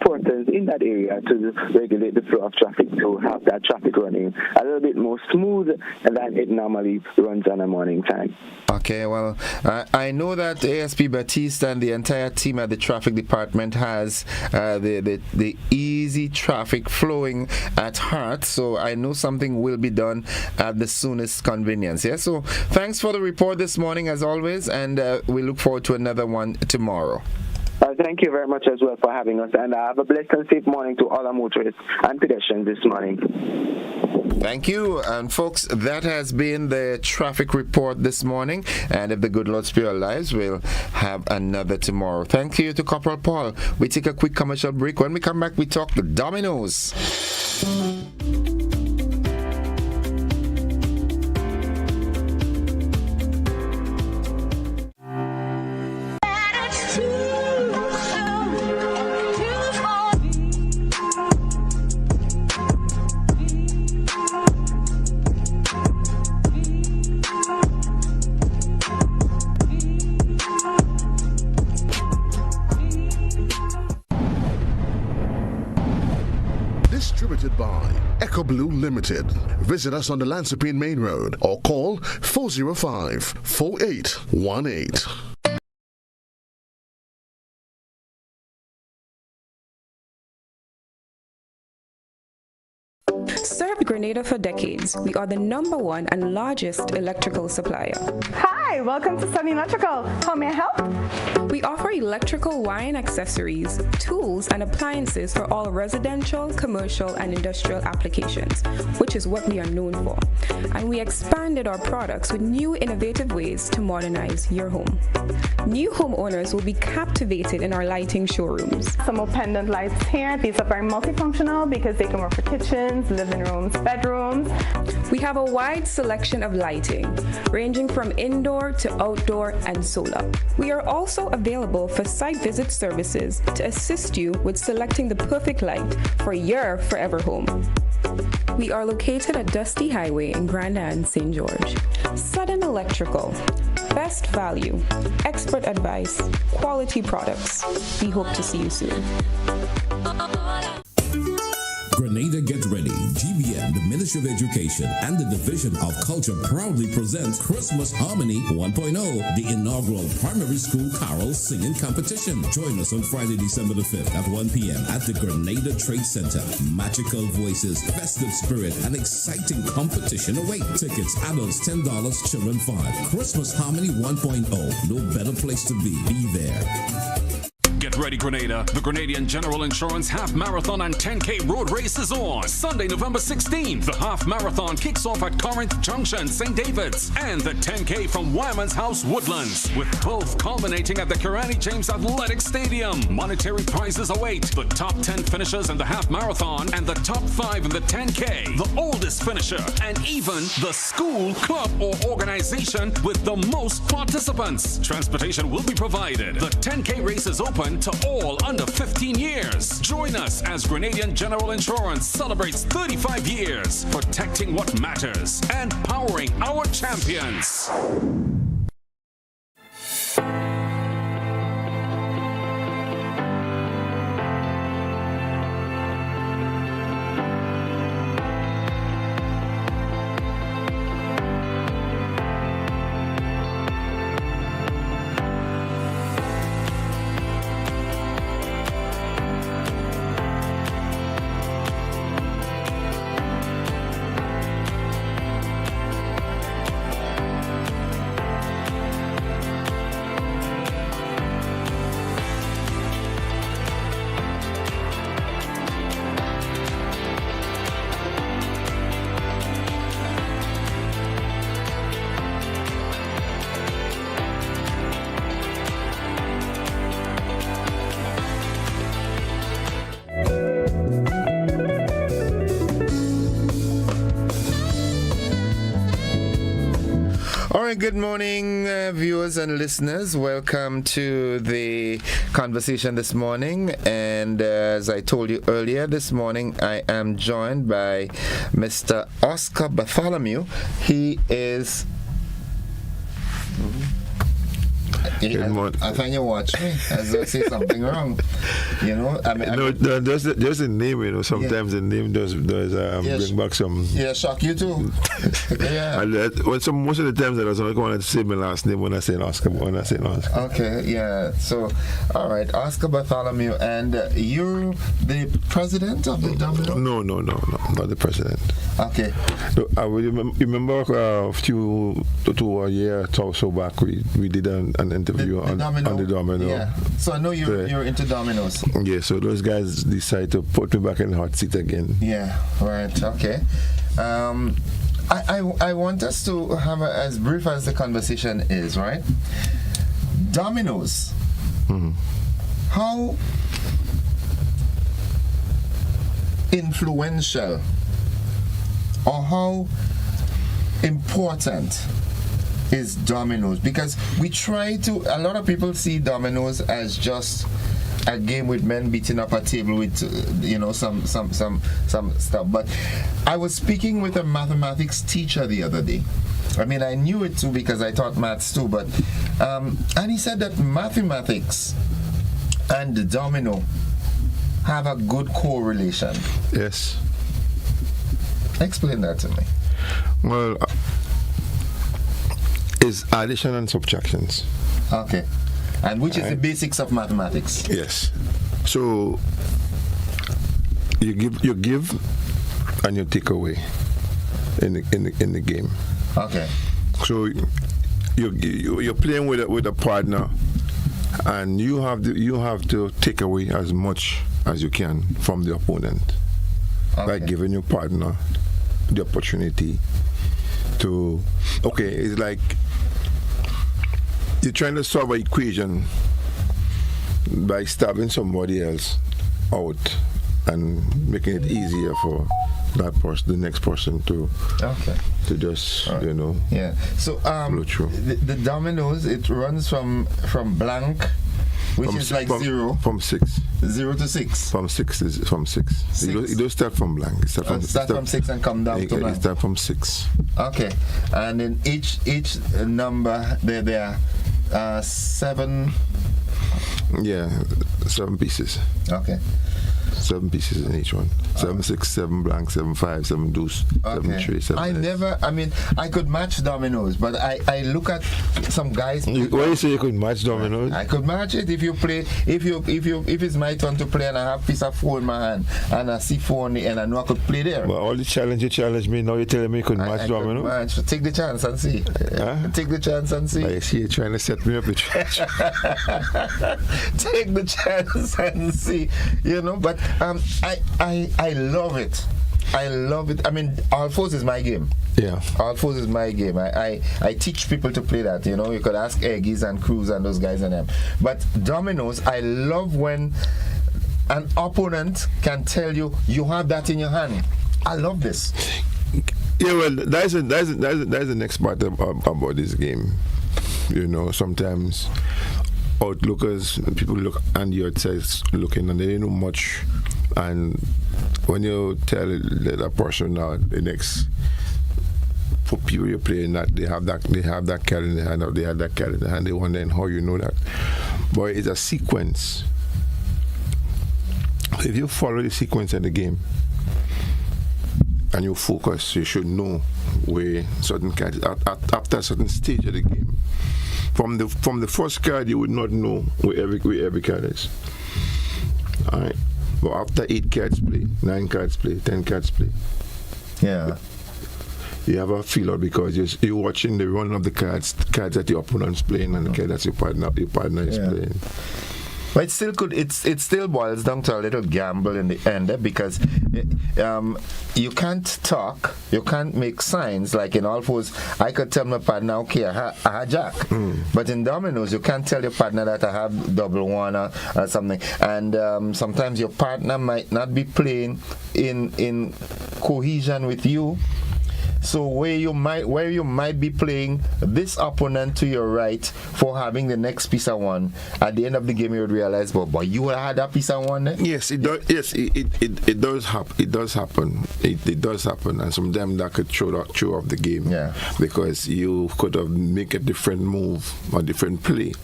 persons in that area to regulate the flow of traffic, to have that traffic running a little bit more smooth than it normally runs on a morning time. Okay, well, I know that ASP Batiste and the entire team at the traffic department has the easy traffic flowing at heart, so I know something will be done at the soonest convenience. Yeah, so thanks for the report this morning as always, and we look forward to another one tomorrow. Thank you very much as well for having us, and have a blessed and safe morning to all our motorists and pedestrians this morning. Thank you. And folks, that has been the traffic report this morning, and if the good Lord spare our lives, we'll have another tomorrow. Thank you to Corporal Paul. We take a quick commercial break. When we come back, we talk the Dominoes. Distributed by Echo Blue Limited. Visit us on the Lansopine Main Road or call 405-4818. Served Grenada for decades. We are the #1 and largest electrical supplier. Hi, welcome to Sunny Electrical. How may I help? We offer electrical wire and accessories, tools, and appliances for all residential, commercial, and industrial applications, which is what we are known for. And we expanded our products with new innovative ways to modernize your home. New homeowners will be captivated in our lighting showrooms. Some more pendant lights here. These are very multifunctional because they can work for kitchens, living rooms, homes, bedrooms. We have a wide selection of lighting, ranging from indoor to outdoor and solar. We are also available for site visit services to assist you with selecting the perfect light for your forever home. We are located at Dusty Highway in Grenada and St. George. Sudden Electrical. Best value, expert advice, quality products. We hope to see you soon. Grenada Get Ready, GBN, the Ministry of Education, and the Division of Culture proudly presents Christmas Harmony 1.0, the inaugural primary school carol singing competition. Join us on Friday, December the 5th at 1 p.m. at the Grenada Trade Center. Magical voices, festive spirit, and exciting competition await. Tickets, adults $10, children $5. Christmas Harmony 1.0, no better place to be. Be there. Get ready, Grenada. The Grenadian General Insurance Half Marathon and 10K Road Race is on. Sunday, November 16th. The Half Marathon kicks off at Corinth Junction, St. David's, and the 10K from Wyman's House, Woodlands, with both culminating at the Kirani James Athletic Stadium. Monetary prizes await. The top 10 finishers in the Half Marathon and the top 5 in the 10K. The oldest finisher and even the school, club, or organization with the most participants. Transportation will be provided. The 10K race is open to all under 15 years. Join us as Grenadian General Insurance celebrates 35 years, protecting what matters and powering our champions. All right, good morning, viewers and listeners. Welcome to the conversation this morning. And as I told you earlier this morning, I am joined by Mr. Oscar Bartholomew. He is... I find you watch me as I say something wrong. You know, just the name. You know, sometimes the name does bring back some. Yeah, shock you too. Yeah. And most of the times I was only going to say my last name when I say Oscar. Okay, yeah. So, all right, Oscar Bartholomew, and you're the president of the Domino? No, not the president. Okay. So, I remember a few to a year or so back we did an interview on the Domino. Yeah. So I know you're into dominoes. Yeah. So those guys decided to put me back in the hot seat again. Yeah. Right. Okay. I want us to have as brief as the conversation is, right? Dominoes. Mm-hmm. How influential or how important is dominoes? Because a lot of people see dominoes as just a game with men beating up a table with some stuff. But I was speaking with a mathematics teacher the other day. I mean, I knew it too because I taught maths too, but and he said that mathematics and the domino have a good correlation. Yes. Explain that to me. Well, is addition and subtractions. Okay. And which is the basics of mathematics. Yes. So you give and you take away in the game. Okay. So you're playing with a partner, and you have to take away as much as you can from the opponent by giving your partner the opportunity to. Okay, it's like you're trying to solve an equation by stabbing somebody else out and making it easier that person, the next person to just Yeah. So the dominoes, it runs from blank, which is like zero. From 6. 0 to 6. From 6 is from 6. You don't start from blank. Start from 6 and come down to blank. Start from 6. Okay. And in each number there are 7. Yeah, 7 pieces. Okay. 7 pieces in each one. 7 6, 7 blank, 7 5, 7 deuce, 7 3, 7 I could match dominoes, but I look at some guys. Why you say you could match dominoes? I could match it if you play. If it's my turn to play and I have a piece of 4 in my hand and I see 4 on the end, I know I could play there. But all the challenge you challenge me, now you're telling me you could match dominoes? Take the chance and see. Take the chance and see. I see you trying to set me up with Take the chance and see. But I love it. I love it. I mean, All Fours is my game. Yeah. All Fours is my game. I teach people to play that. You could ask Eggies and Cruz and those guys and them. But dominoes, I love when an opponent can tell you have that in your hand. I love this. Yeah, well, that's the next part about this game. Sometimes outlookers, people look on the outside looking and they don't know much, and when you tell that person now the next for people you're playing that they have that card in the hand, or they have that card in the hand, they wonder how you know that. But it's a sequence. If you follow the sequence in the game and you focus, you should know where certain cards after a certain stage of the game. From the first card, you would not know where every card is. All right, but after 8 cards play, 9 cards play, 10 cards play, you have a feel out because you're watching the run of the cards that your opponent's playing and the card that your partner is playing. But it still boils down to a little gamble in the end, because you can't talk, you can't make signs. Like in All Fours, I could tell my partner, okay, I have Jack. But in dominoes, you can't tell your partner that I have double 1 or something. And sometimes your partner might not be playing in cohesion with you. So where you might be playing this opponent to your right for having the next piece of 1, at the end of the game you would realize, but you had that piece of 1 there? Yes, it does. Yes, it does happen. It does happen. It does happen, and sometimes that could throw off the game. Yeah. Because you could have make a different move or different play.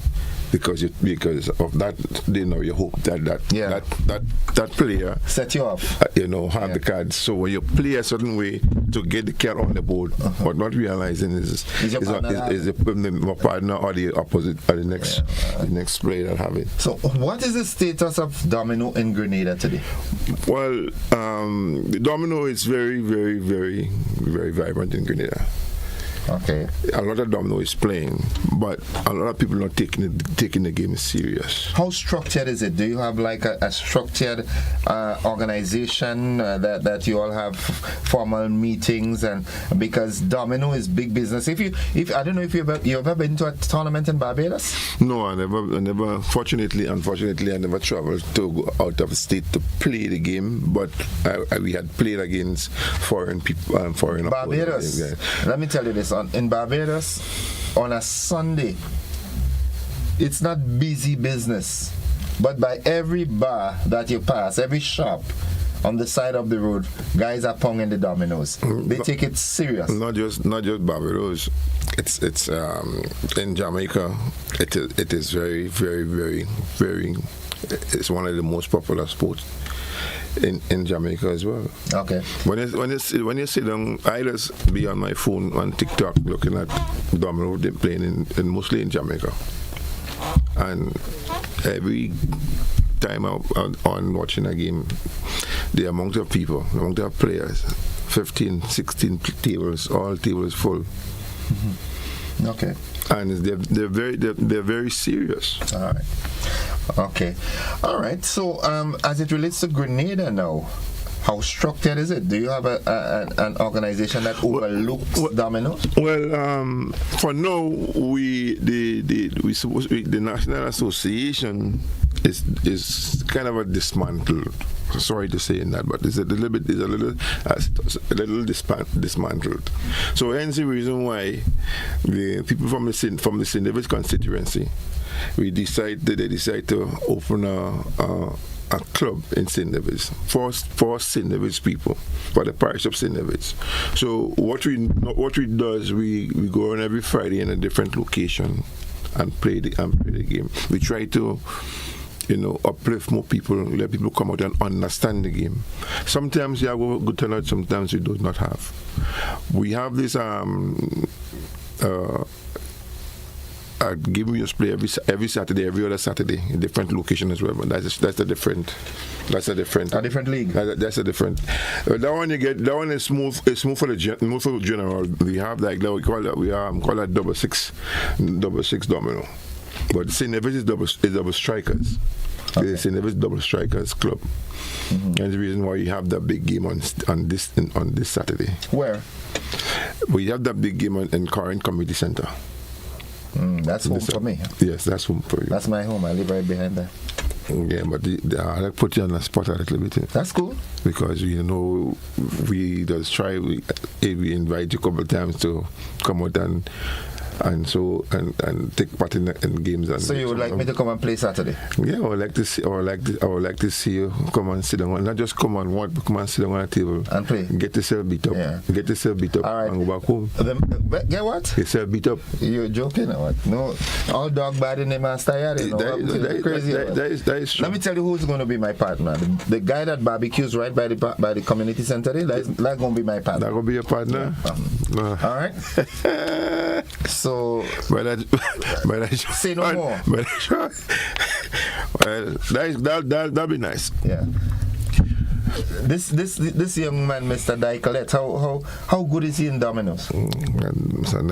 Because of that, you hope that player set you off. Have the cards. So when you play a certain way to get the card on the board, but not realizing is the partner or the opposite or the next player that have it. So what is the status of domino in Grenada today? Well, the domino is very, very, very, very vibrant in Grenada. Okay. A lot of domino is playing, but a lot of people not taking the game serious. How structured is it? Do you have like a structured organization that you all have formal meetings? And because domino is big business. If I don't know if you've ever been to a tournament in Barbados? No, I never. Unfortunately, I never traveled to go out of state to play the game. But we had played against foreign people, foreign Barbados. Let me tell you this. In Barbados, on a Sunday, it's not busy business, but by every bar that you pass, every shop on the side of the road, guys are ponging the dominoes. They take it serious. Not just Barbados. It's in Jamaica. It is very, very, very, very. It's one of the most popular sports in Jamaica as well. Okay. When you sit down, I just be on my phone on TikTok looking at domino they playing in mostly in Jamaica, and every time I'm on watching a game, the amount of people, the amount of players, 15, 16 tables, all tables full. Mm-hmm. Okay. And they're very serious. All right. Okay. All right. So as it relates to Grenada now, how structured is it? Do you have an organization that overlooks dominoes? Well, for now, the National Association is kind of a dismantled. Sorry to say in that, but it's a little dismantled. So hence the reason why the people from the St. David's constituency, they decide to open a club in St. David's for St. David's people, for the parish of St. David's. So what we do is we go on every Friday in a different location and play the game. We try to uplift more people, let people come out and understand the game. Sometimes you have a good turnout, sometimes you do not have. We have this game we just play every Saturday, every other Saturday, in different location as well. But that's a different league. That's a different. That one you get. That one is smooth. It's smooth for the general. We have like that. We call that double six domino. But St. David's is double strikers. Okay. St. David's double strikers club. Mm-hmm. And the reason why you have that big game on this Saturday. Where? We have that big game in Corinth Community Center. That's home for me. Yes, that's home for you. That's my home. I live right behind there. Yeah, but I put you on the spot a little bit. That's cool. Because we invite you a couple of times to come out and take part in games. And so you would like me to come and play Saturday? Yeah, I would like to see you come and sit down. Not just come and sit down on a table and play. Get yourself beat up. Yeah. Get yourself beat up. All right. And go back home. Get what? Get yourself beat up. You're joking or what? No, all dog bad in the master yard. That is true. Let me tell you who's going to be my partner. The guy that barbecues right by the community center. That's going to be my partner. That going to be your partner. Yeah. All right. So, say no more. That'll be nice. Yeah. This young man, Mr. Dycolette, how good is he in dominoes? Mr.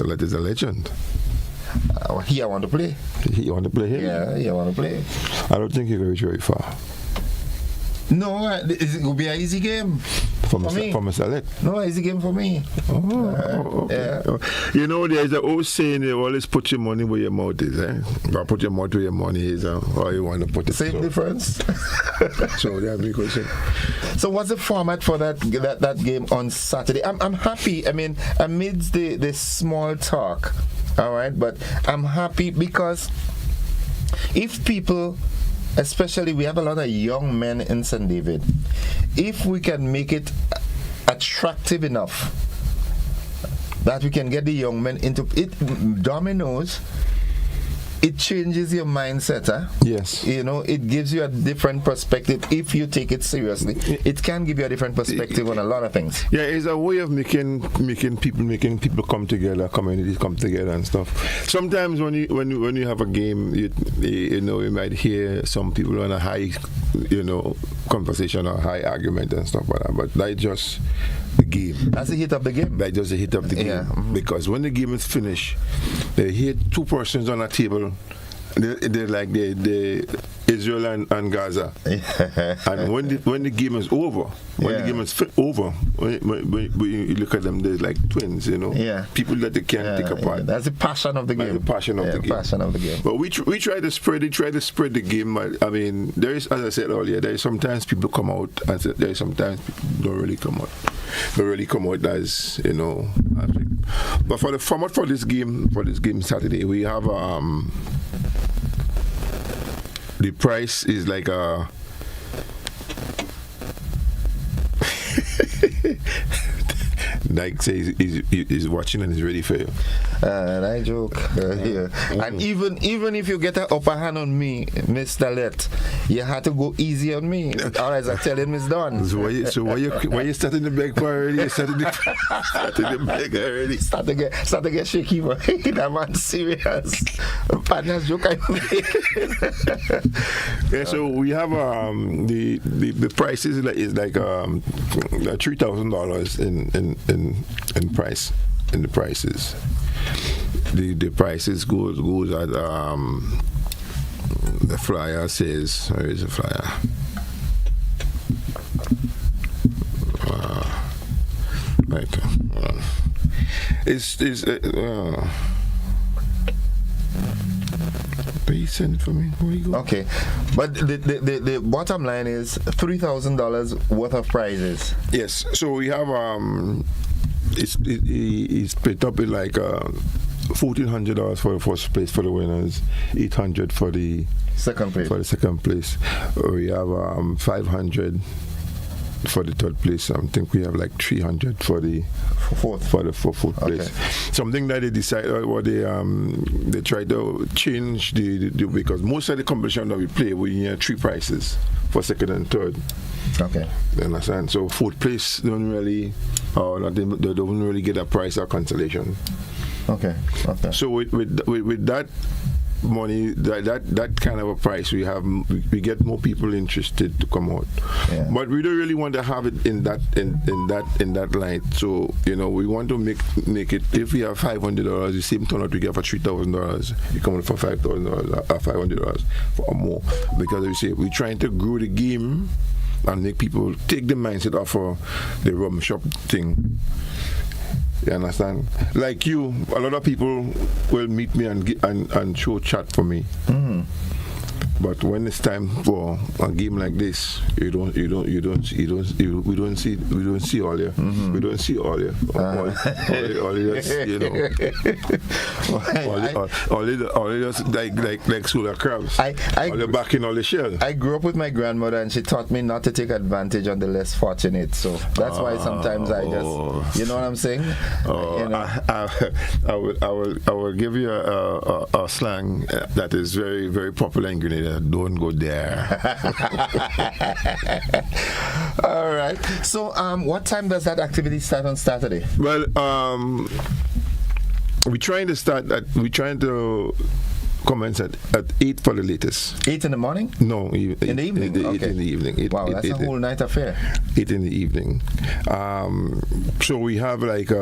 Lett is a legend. I want to play. You want to play him? Yeah, I want to play. I don't think he can reach very far. No, it will be an easy game for me. For Mr. Lett? No, easy game for me. Okay. Yeah. You know, there's an old saying, you always put your money where your mouth is. But put your mouth where your money is, or you want to put it. Same difference. So that's my question. So what's the format for that game on Saturday? I'm happy. I mean, amidst the small talk, all right, but I'm happy because if people, especially we have a lot of young men in St. David, if we can make it attractive enough that we can get the young men into it, dominoes, it changes your mindset. Yes. It gives you a different perspective if you take it seriously. It can give you a different perspective on a lot of things. Yeah, it's a way of making people come together, communities come together and stuff. Sometimes when you have a game, you might hear some people on a high, conversation or high argument and stuff like that. But that's just the game. That's the hit of the game. That's just the hit of the game. Yeah. Mm-hmm. Because when the game is finished, they hear two persons on a table. They're like the Israel and Gaza. And when the game is over, when you look at them, they're like twins, Yeah. People that they can't take apart. Yeah. That's the passion of the game. The passion of the game. But we try to spread the game. I mean, there is, as I said earlier, there is sometimes people come out, and there is sometimes people don't really come out. Don't really come out as But for the format for this game Saturday, we have the price is like Nike says he's watching and he's ready for you. I joke. Yeah. And even if you get an upper hand on me, Mr. Lett, you had to go easy on me. Or as I tell him, it's done. So why you starting the beg for already? You starting the beg already? Start to get shaky, but that man's serious. Partner's joke I make. Yeah, so we have the prices is like $3,000 in price, in the prices. The prices goes at the flyer says, where is the flyer? Right. But he sent it for me. Where you go? Okay, but the bottom line is $3,000 worth of prizes. Yes. So we have it's split up with like $1,400 for the first place for the winners, $800 for the second place. We have $500 for the third place. I think we have like $300 for the fourth place. Something that they decided, what they try to change the because most of the competition that we play, we need 3 prizes for second and third. Okay. You understand? So fourth place don't really, they don't really get a prize or consolation. Okay. So with that money, that kind of a price, we get more people interested to come out. Yeah. But we don't really want to have it in that light. So we want to make it. If we have $500, the same turnout we get for $3,000, you come out for $5,000 or $500 or more, because we say we're trying to grow the game and make people take the mindset off of the rum shop thing. You understand? Like you, a lot of people will meet me and show chat for me. Mm-hmm. But when it's time for a game like this, we don't see all you. Mm-hmm. We don't see all you. All just like solar crabs. All the back in all the shell. I grew up with my grandmother, and she taught me not to take advantage of the less fortunate. So that's why sometimes I just, you know what I'm saying? I will give you a slang that is very, very popular in Grenada. Don't go there. All right. So, what time does that activity start on Saturday? Well, we're trying to commence at 8 for the latest. 8 in the morning? No, in the evening. 8 in the evening. Wow, that's a whole night affair. 8 in the evening. So we have like 3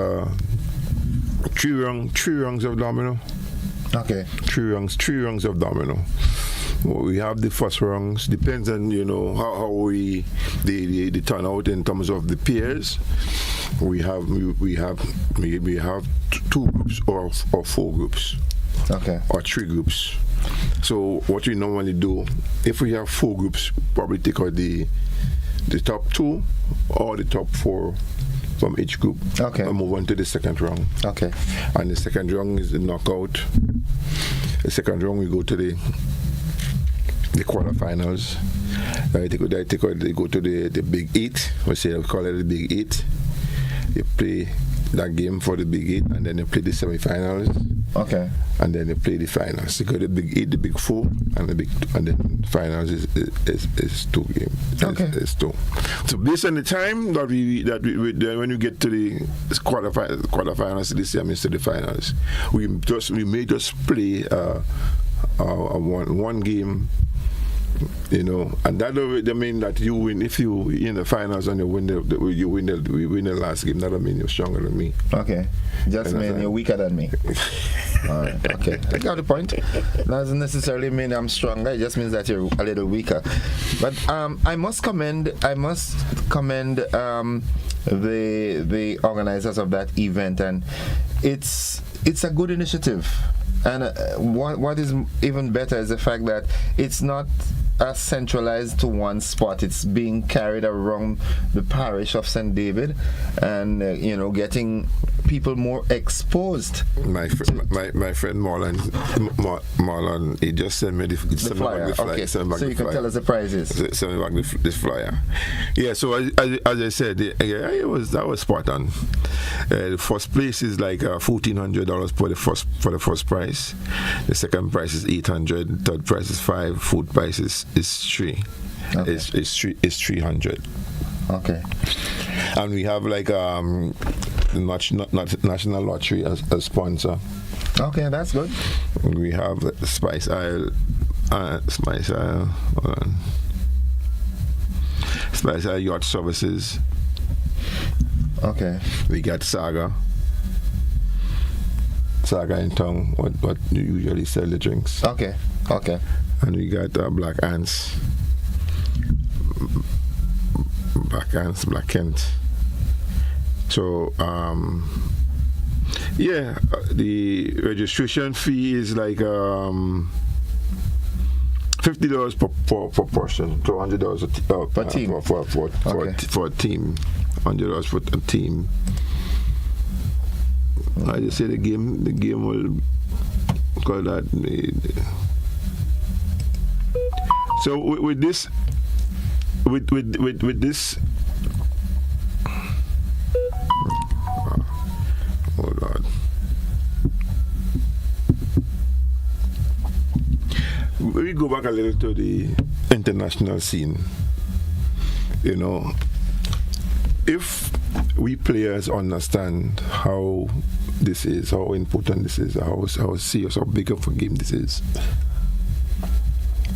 rungs of domino. Okay. 3 rungs of domino. We have the first rungs. Depends on how they turn out in terms of the pairs. We have 2 groups or 4 groups. Okay. Or 3 groups. So what we normally do, if we have 4 groups, probably take out the top 2 or the top 4 from each group. Okay. And move on to the second round. Okay. And the second round is the knockout. The second round we go to the quarterfinals. They go to the Big 8. We call it the Big 8. You play that game for the Big 8, and then you play the semifinals. Okay. And then you play the finals. You go to the Big 8, the Big 4, and then finals is 2 games. Okay. It's 2. So based on the time that we when you get to the quarterfinals, this year to the finals, we may just play one game. And that doesn't mean that you win. If you in the finals and you win the last game, that doesn't mean you're stronger than me. Okay, just mean you're weaker than me. All right, okay, I got the point. Doesn't necessarily mean I'm stronger. It just means that you're a little weaker. But I must commend the organizers of that event, and it's a good initiative. And what is even better is the fact that it's not centralized to one spot. It's being carried around the parish of St. David, and getting people more exposed. My friend Marlon, he just sent me the flyer. Okay, so you can tell us the prizes. Send me back this flyer. Yeah. So as I said, that was spot on. The first place is like $1,400 for the first prize. The second prize is $800. Third prize is $500. Fourth prize is $300. Okay. It's $300. Okay. And we have like the National Lottery as a sponsor. Okay, that's good. We have Spice Isle. Spice Isle Yacht Services. Okay. We got Saga in town. What you usually sell the drinks. Okay. And we got Black Ants, Black Kent. So the registration fee is like $50 per person, so $100 per team for a team, $100 for a team. I just say the game will call that. So with this. Oh Lord. We go back a little to the international scene. You know, if we players understand how this is, how important this is, how serious, how big of a game this is,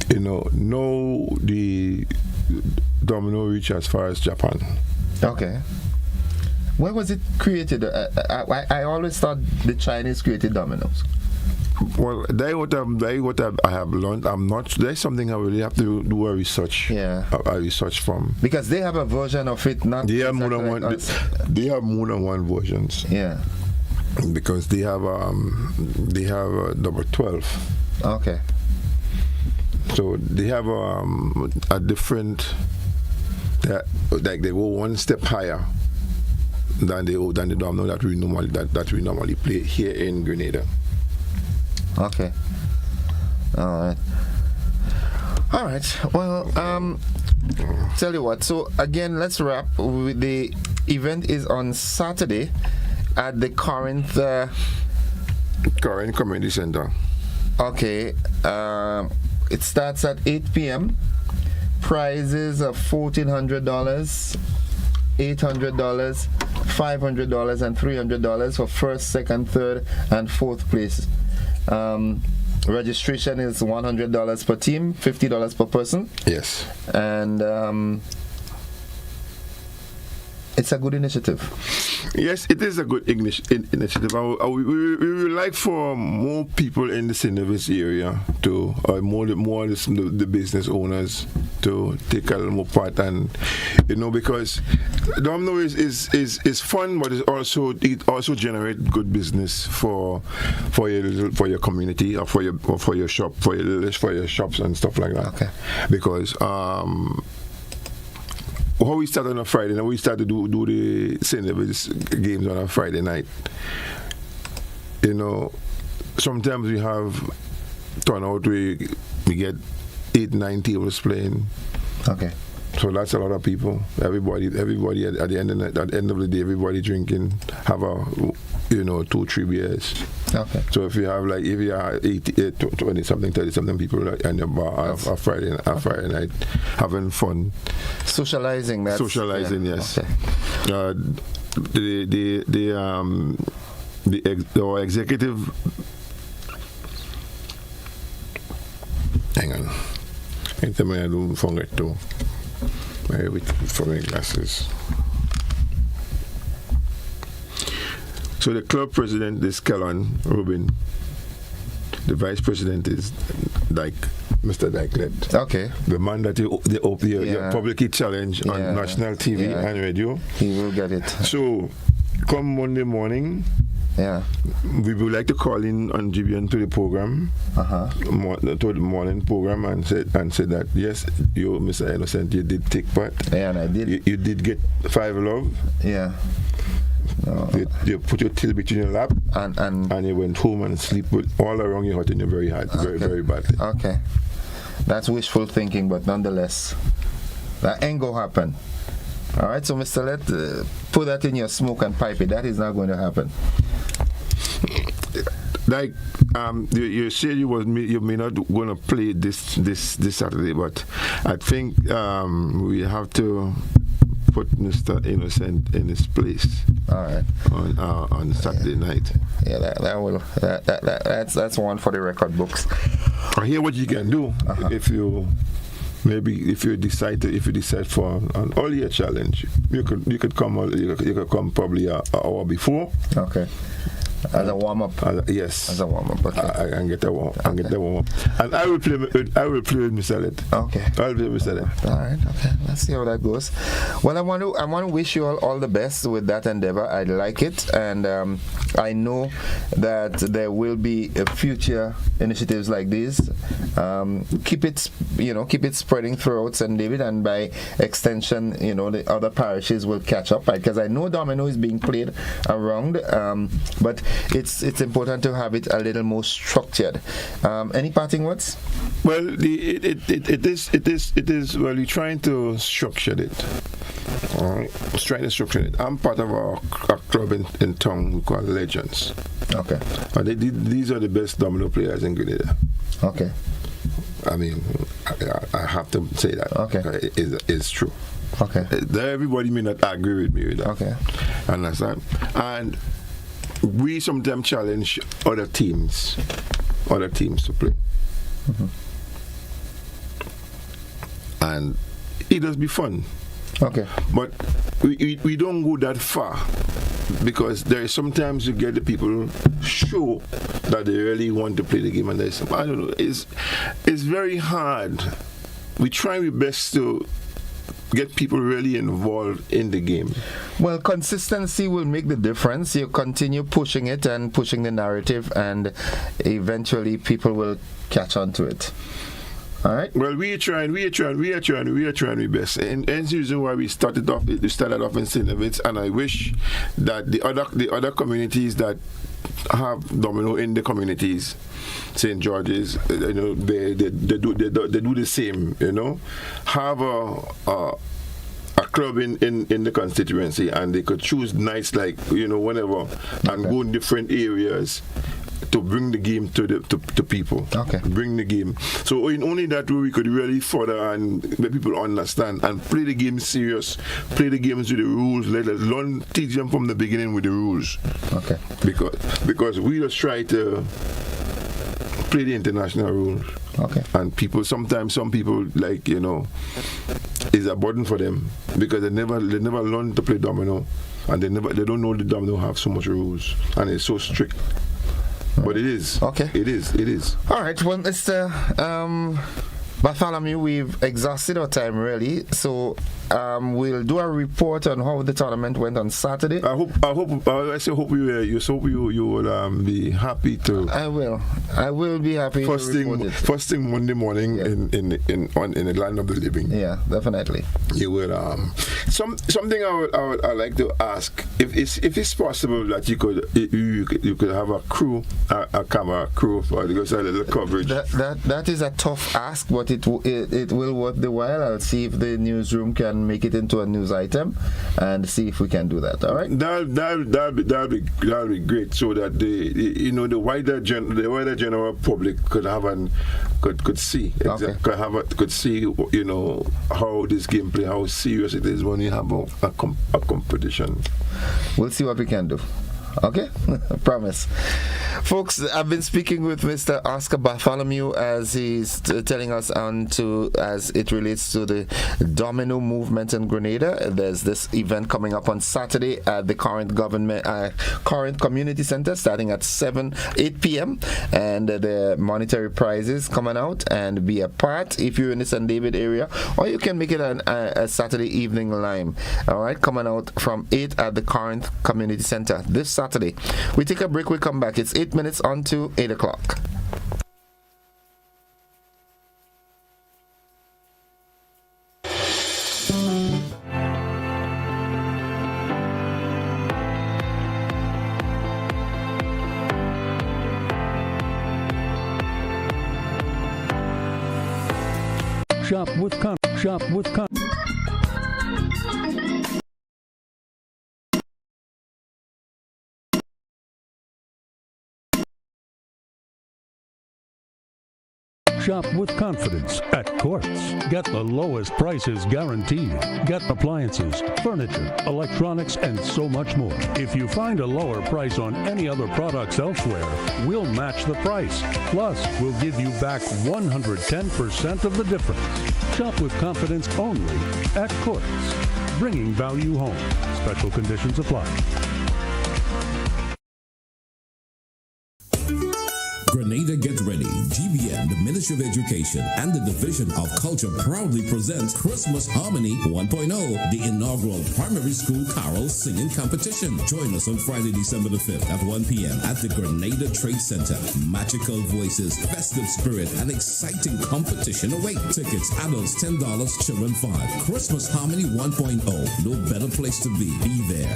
you know the domino reach as far as Japan. Okay. Where was it created? I always thought the Chinese created dominoes. Well, that's what I have learned. I'm not. There's something I really have to do a research. Yeah. A research from. Because they have a version of it. Not. They have more than one. They have more than one versions. Yeah. Because they have number 12. Okay. So they have a different. Like they go one step higher than the domino that we normally play here in Grenada. Okay. All right. Well, tell you what. So again, let's wrap. The event is on Saturday at the Corinth Community Center. Okay. It starts at 8 p.m. Prizes of $1,400, $800, $500, and $300 for first, second, third, and fourth place. Registration is $100 per team, $50 per person. Yes. And it's a good initiative. Yes, it is a good initiative. We would like for more people in the St. David's area to, more the business owners to take a little more part, and because domino is fun, but it also generates good business for your community or for your shop, for your shops and stuff like that. Okay. Because how we start on a Friday, now we start to do the St. David's games on a Friday night. Sometimes we have turnout, we get 8-9 tables playing. Okay. So that's a lot of people. Everybody at the end of the day, everybody drinking, have a 2-3 beers. Okay. So if you have 30 something people in your bar a Friday night having fun, socializing. Yes. Okay. Our executive. Hang on. I don't forget to. For my glasses. So the club president is Kellan Rubin. The vice president is Mr. Dykelet. Okay. The man that you publicly challenge on national TV and radio. He will get it. So come Monday morning. Yeah. We would like to call in on GBN to the program, to the morning program, and say that yes, you, Mr. Innocent, you did take part. Yeah, and I did. You did get 5 love. Yeah. No. You put your tail between your lap, and you went home and sleep with all around your hurting you very hard, very badly. Okay. That's wishful thinking, but nonetheless, that ain't gonna happen. All right, so Mr. Let, put that in your smoke and pipe it. That is not going to happen. You said you may not going to play this Saturday, but I think we have to put Mr. Innocent in his place. All right. On Saturday night. Yeah, that's one for the record books. I hear what you can do if you decide for an all-year challenge. You could come probably an hour before. Okay. As a warm up. Yes. As a warm up. Okay. I can get that warm. I can get that warm up. And I will play with Mr. Lit. Okay. I'll play with Mr. Lit. All right. Okay. Let's see how that goes. Well, I want to wish you all the best with that endeavor. I like it, and I know that there will be future initiatives like these. Keep it spreading throughout St. David, and by extension, the other parishes will catch up, right? Because I know domino is being played around, but it's important to have it a little more structured. Any parting words? Well, it is. Well, you're trying to structure it. All right, trying to structure it. I'm part of a club in town called Legends. Okay. These are the best domino players in Grenada. Okay. I mean, I have to say that. Okay. It's true. Okay. Everybody may not agree with me with that. Okay. Understand? And we sometimes challenge other teams to play. Mm-hmm. And it does be fun. Okay. But we don't go that far, because there is sometimes you get the people show that they really want to play the game, and there's, I don't know, it's very hard. We try our best to get people really involved in the game. Well, consistency will make the difference. You continue pushing it and pushing the narrative, and eventually people will catch on to it. All right. Well, we are trying our best, and that's the reason why we started off in St. David's, and I wish that the other communities that have domino in the communities, St. George's, they do the same. Have a club in the constituency, and they could choose nights like whenever, and go in different areas to bring the game to people. Okay. Bring the game. So in only that way we could really further and make people understand and play the game serious. Play the games with the rules. Learn, teach them from the beginning with the rules. Okay. Because we just try to play the international rules. Okay. And sometimes some people is a burden for them, because they never learn to play domino, and they don't know the domino have so much rules, and it's so strict. But it is. Okay. It is. All right. Well, Mr. Bartholomew, we've exhausted our time, really. So we'll do a report on how the tournament went on Saturday. I hope you will be happy to. I will be happy. First thing Monday morning, yeah. in the land of the living. Yeah, definitely. You will. Something I would like to ask, if it's possible that you could have a crew, a camera crew for a little coverage. That is a tough ask, but it will worth the while. I'll see if the newsroom can make it into a news item and see if we can do that. All right. That'll be great, so that the wider general public could have could see could see how this game play, how serious it is when you have a competition. We'll see what we can do. Okay, promise. Folks, I've been speaking with Mr. Oscar Bartholomew as he's telling us as it relates to the domino movement in Grenada. There's this event coming up on Saturday at the Current Community Center, starting at 8 p.m. and the monetary prizes coming out, and be a part if you're in the St. David area, or you can make it a Saturday evening lime. All right, coming out from 8 at the Current Community Center this Saturday. We take a break, we come back. It's 8 minutes on to 8 o'clock. Shop with Shop with confidence at Quartz. Get the lowest prices guaranteed. Get appliances, furniture, electronics, and so much more. If you find a lower price on any other products elsewhere, we'll match the price. Plus, we'll give you back 110% of the difference. Shop with confidence only at Quartz. Bringing value home. Special conditions apply. Ministry of Education and the Division of Culture proudly presents Christmas Harmony 1.0, the inaugural primary school carol singing competition. Join us on Friday, December the 5th at 1 p.m. at the Grenada Trade Center. Magical voices, festive spirit, and exciting competition await. Tickets, adults $10, children $5. Christmas Harmony 1.0. No better place to be. Be there.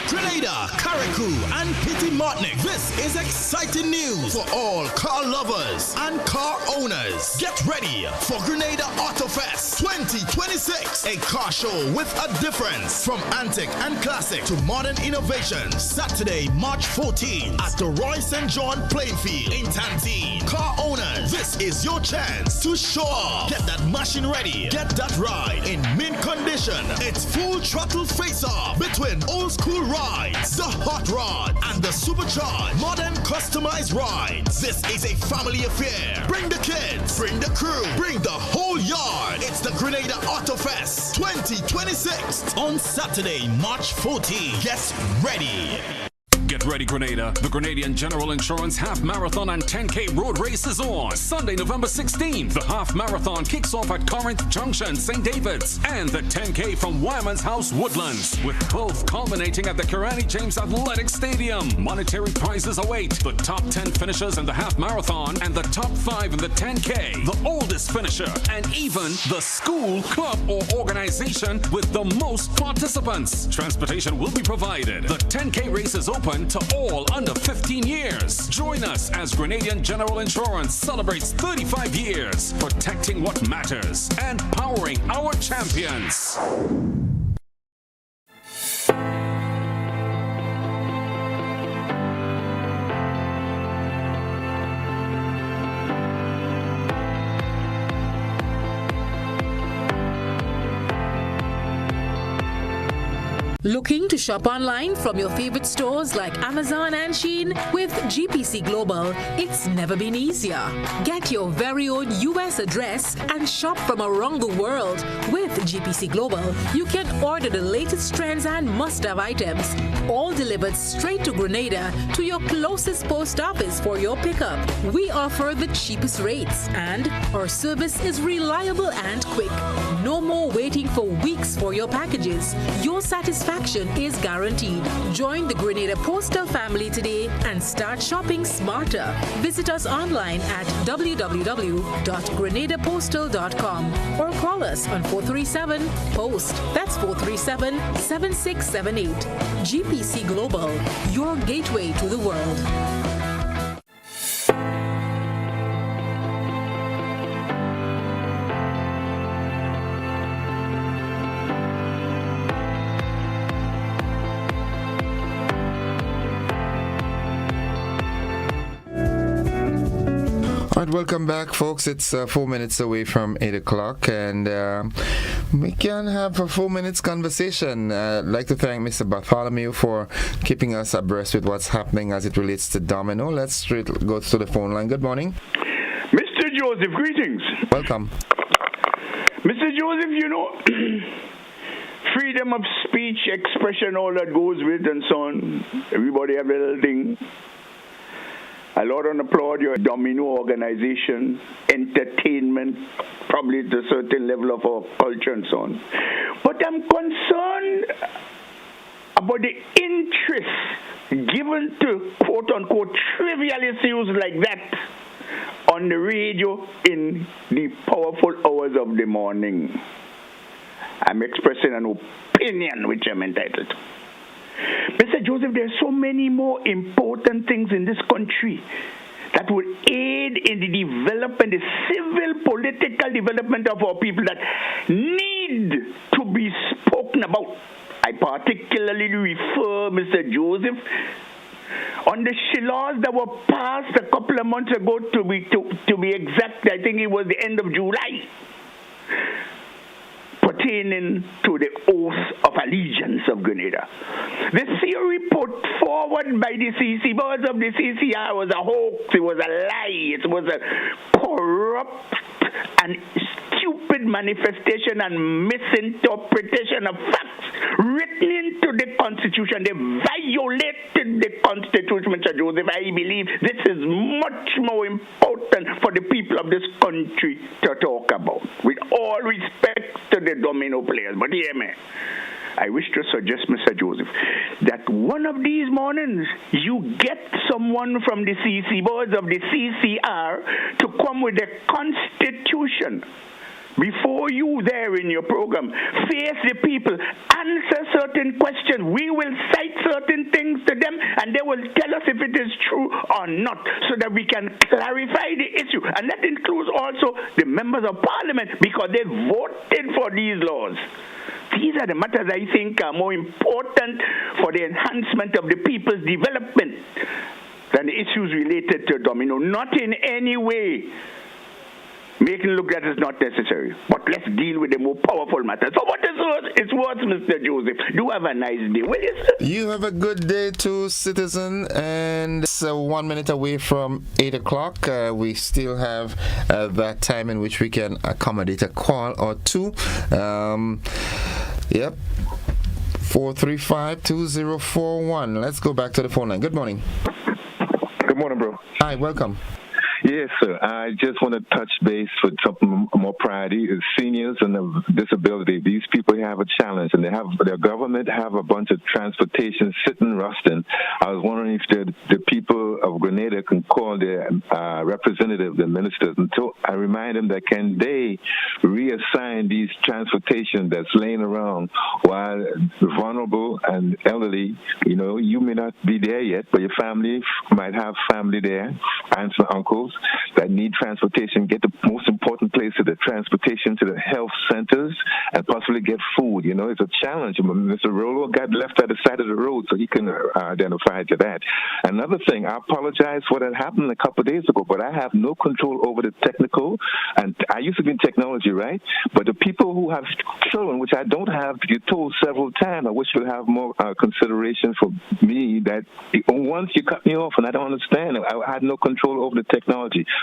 Grenada, Carriacou, and Petit Martinique. This is exciting news for all car lovers and car owners. Get ready for Grenada Autofest 2026, a car show with a difference from antique and classic to modern innovations. Saturday, March 14th at the Roy St. John playing field in Tantine. Car owners, this is your chance to show off. Get that machine ready. Get that ride in mint condition. It's full throttle face-off between old school rides, the hot rod, and the supercharged modern customized rides. This is a family affair. Bring the kids, bring the crew, bring the whole yard. It's the Grenada Autofest 2026 on Saturday, March 14th. Get ready. Get ready, Grenada. The Grenadian General Insurance Half Marathon and 10K Road Race is on. Sunday, November 16th. The Half Marathon kicks off at Corinth Junction, St. David's, and the 10K from Wyman's House, Woodlands, with both culminating at the Kirani James Athletic Stadium. Monetary prizes await the top 10 finishers in the Half Marathon and the top 5 in the 10K, the oldest finisher, and even the school, club, or organization with the most participants. Transportation will be provided. The 10K race is open to all under 15 years. Join us as Grenadian General Insurance celebrates 35 years, protecting what matters and powering our champions. Looking to shop online from your favorite stores like Amazon and Shein? With GPC Global, it's never been easier. Get your very own US address and shop from around the world. With GPC Global, you can order the latest trends and must-have items, all delivered straight to Grenada to your closest post office for your pickup. We offer the cheapest rates, and our service is reliable and quick. No more waiting for weeks for your packages. Your satisfaction is guaranteed. Join the Grenada Postal family today and start shopping smarter. Visit us online at www.grenadapostal.com or call us on 437-POST. That's 437-7678. GPC Global, your gateway to the world. All right, welcome back, folks. It's 4 minutes away from 8 o'clock, and we can have a 4 minutes conversation. I'd like to thank Mr. Bartholomew for keeping us abreast with what's happening as it relates to Domino. Let's go to the phone line. Good morning. Mr. Joseph, greetings. Welcome. Mr. Joseph, you know, freedom of speech, expression, all that goes with and so on. Everybody have a little thing. I laud and applaud your Domino organization, entertainment, probably to a certain level of our culture and so on. But I'm concerned about the interest given to quote-unquote trivial issues like that on the radio in the powerful hours of the morning. I'm expressing an opinion which I'm entitled to. Mr. Joseph, there are so many more important things in this country that would aid in the development, the civil, political development of our people that need to be spoken about. I particularly refer, Mr. Joseph, on the laws that were passed a couple of months ago, to be exact, I think it was the end of July, pertaining to the oath of allegiance of Grenada. The theory put forward by the CC boards of the CCR was a hoax, it was a lie, it was a corrupt and stupid manifestation and misinterpretation of facts written into the Constitution. They violated the Constitution, Mr. Joseph. I believe this is much more important for the people of this country to talk about, with all respect to the domino players. But hear me. I wish to suggest, Mr. Joseph, that one of these mornings you get someone from the CC boards of the CCR to come with a constitution before you there in your program. Face the people, answer certain questions. We will cite certain things to them, and they will tell us if it is true or not, so that we can clarify the issue. And that includes also the members of parliament, because they voted for these laws. These are the matters I think are more important for the enhancement of the people's development than the issues related to domino. Not in any way making look that is not necessary. But let's deal with the more powerful matters. So what is it's worth, Mr. Joseph? Do have a nice day, will you, sir? You have a good day too, citizen. And it's 1 minute away from 8 o'clock. We still have that time in which we can accommodate a call or two. Yep. 435-2041. Let's go back to the phone line. Good morning. Good morning, bro. Hi, welcome. Yes, sir. I just want to touch base with something more priority is seniors and the disability. These people have a challenge, and their government have a bunch of transportation sitting rusting. I was wondering if the people of Grenada can call their representative, the ministers, until I remind them that can they reassign these transportation that's laying around while vulnerable and elderly. You know, you may not be there yet, but your family might have family there, aunts and uncles that need transportation. Get the most important place to the transportation to the health centers and possibly get food. You know, it's a challenge. Mr. Rolo got left at the side of the road, so he can identify to that. Another thing, I apologize for what happened a couple of days ago, but I have no control over the technical, and I used to be in technology, right? But the people who have children, which I don't have, you told several times, I wish you'd have more consideration for me that once you cut me off and I don't understand, I had no control over the technology.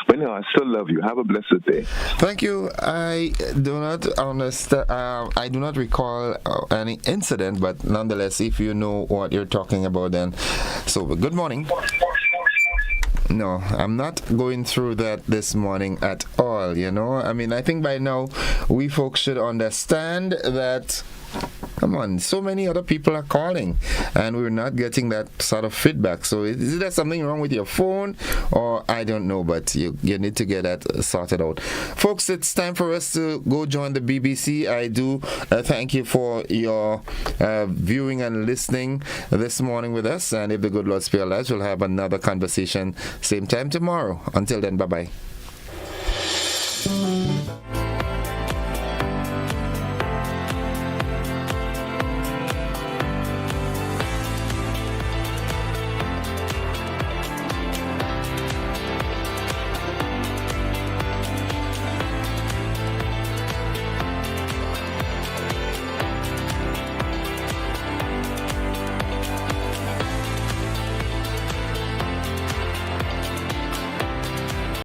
But no, I still love you. Have a blessed day. Thank you. I do not understand. I do not recall any incident, but nonetheless, if you know what you're talking about, then so good morning. No, I'm not going through that this morning at all. You know, I mean, I think by now we folks should understand that. Come on, so many other people are calling and we're not getting that sort of feedback. So is there something wrong with your phone, or I don't know, but you need to get that sorted out. Folks, it's time for us to go join the BBC. I do thank you for your viewing and listening this morning with us, and if the good Lord spare lives, we'll have another conversation same time tomorrow. Until then, bye-bye.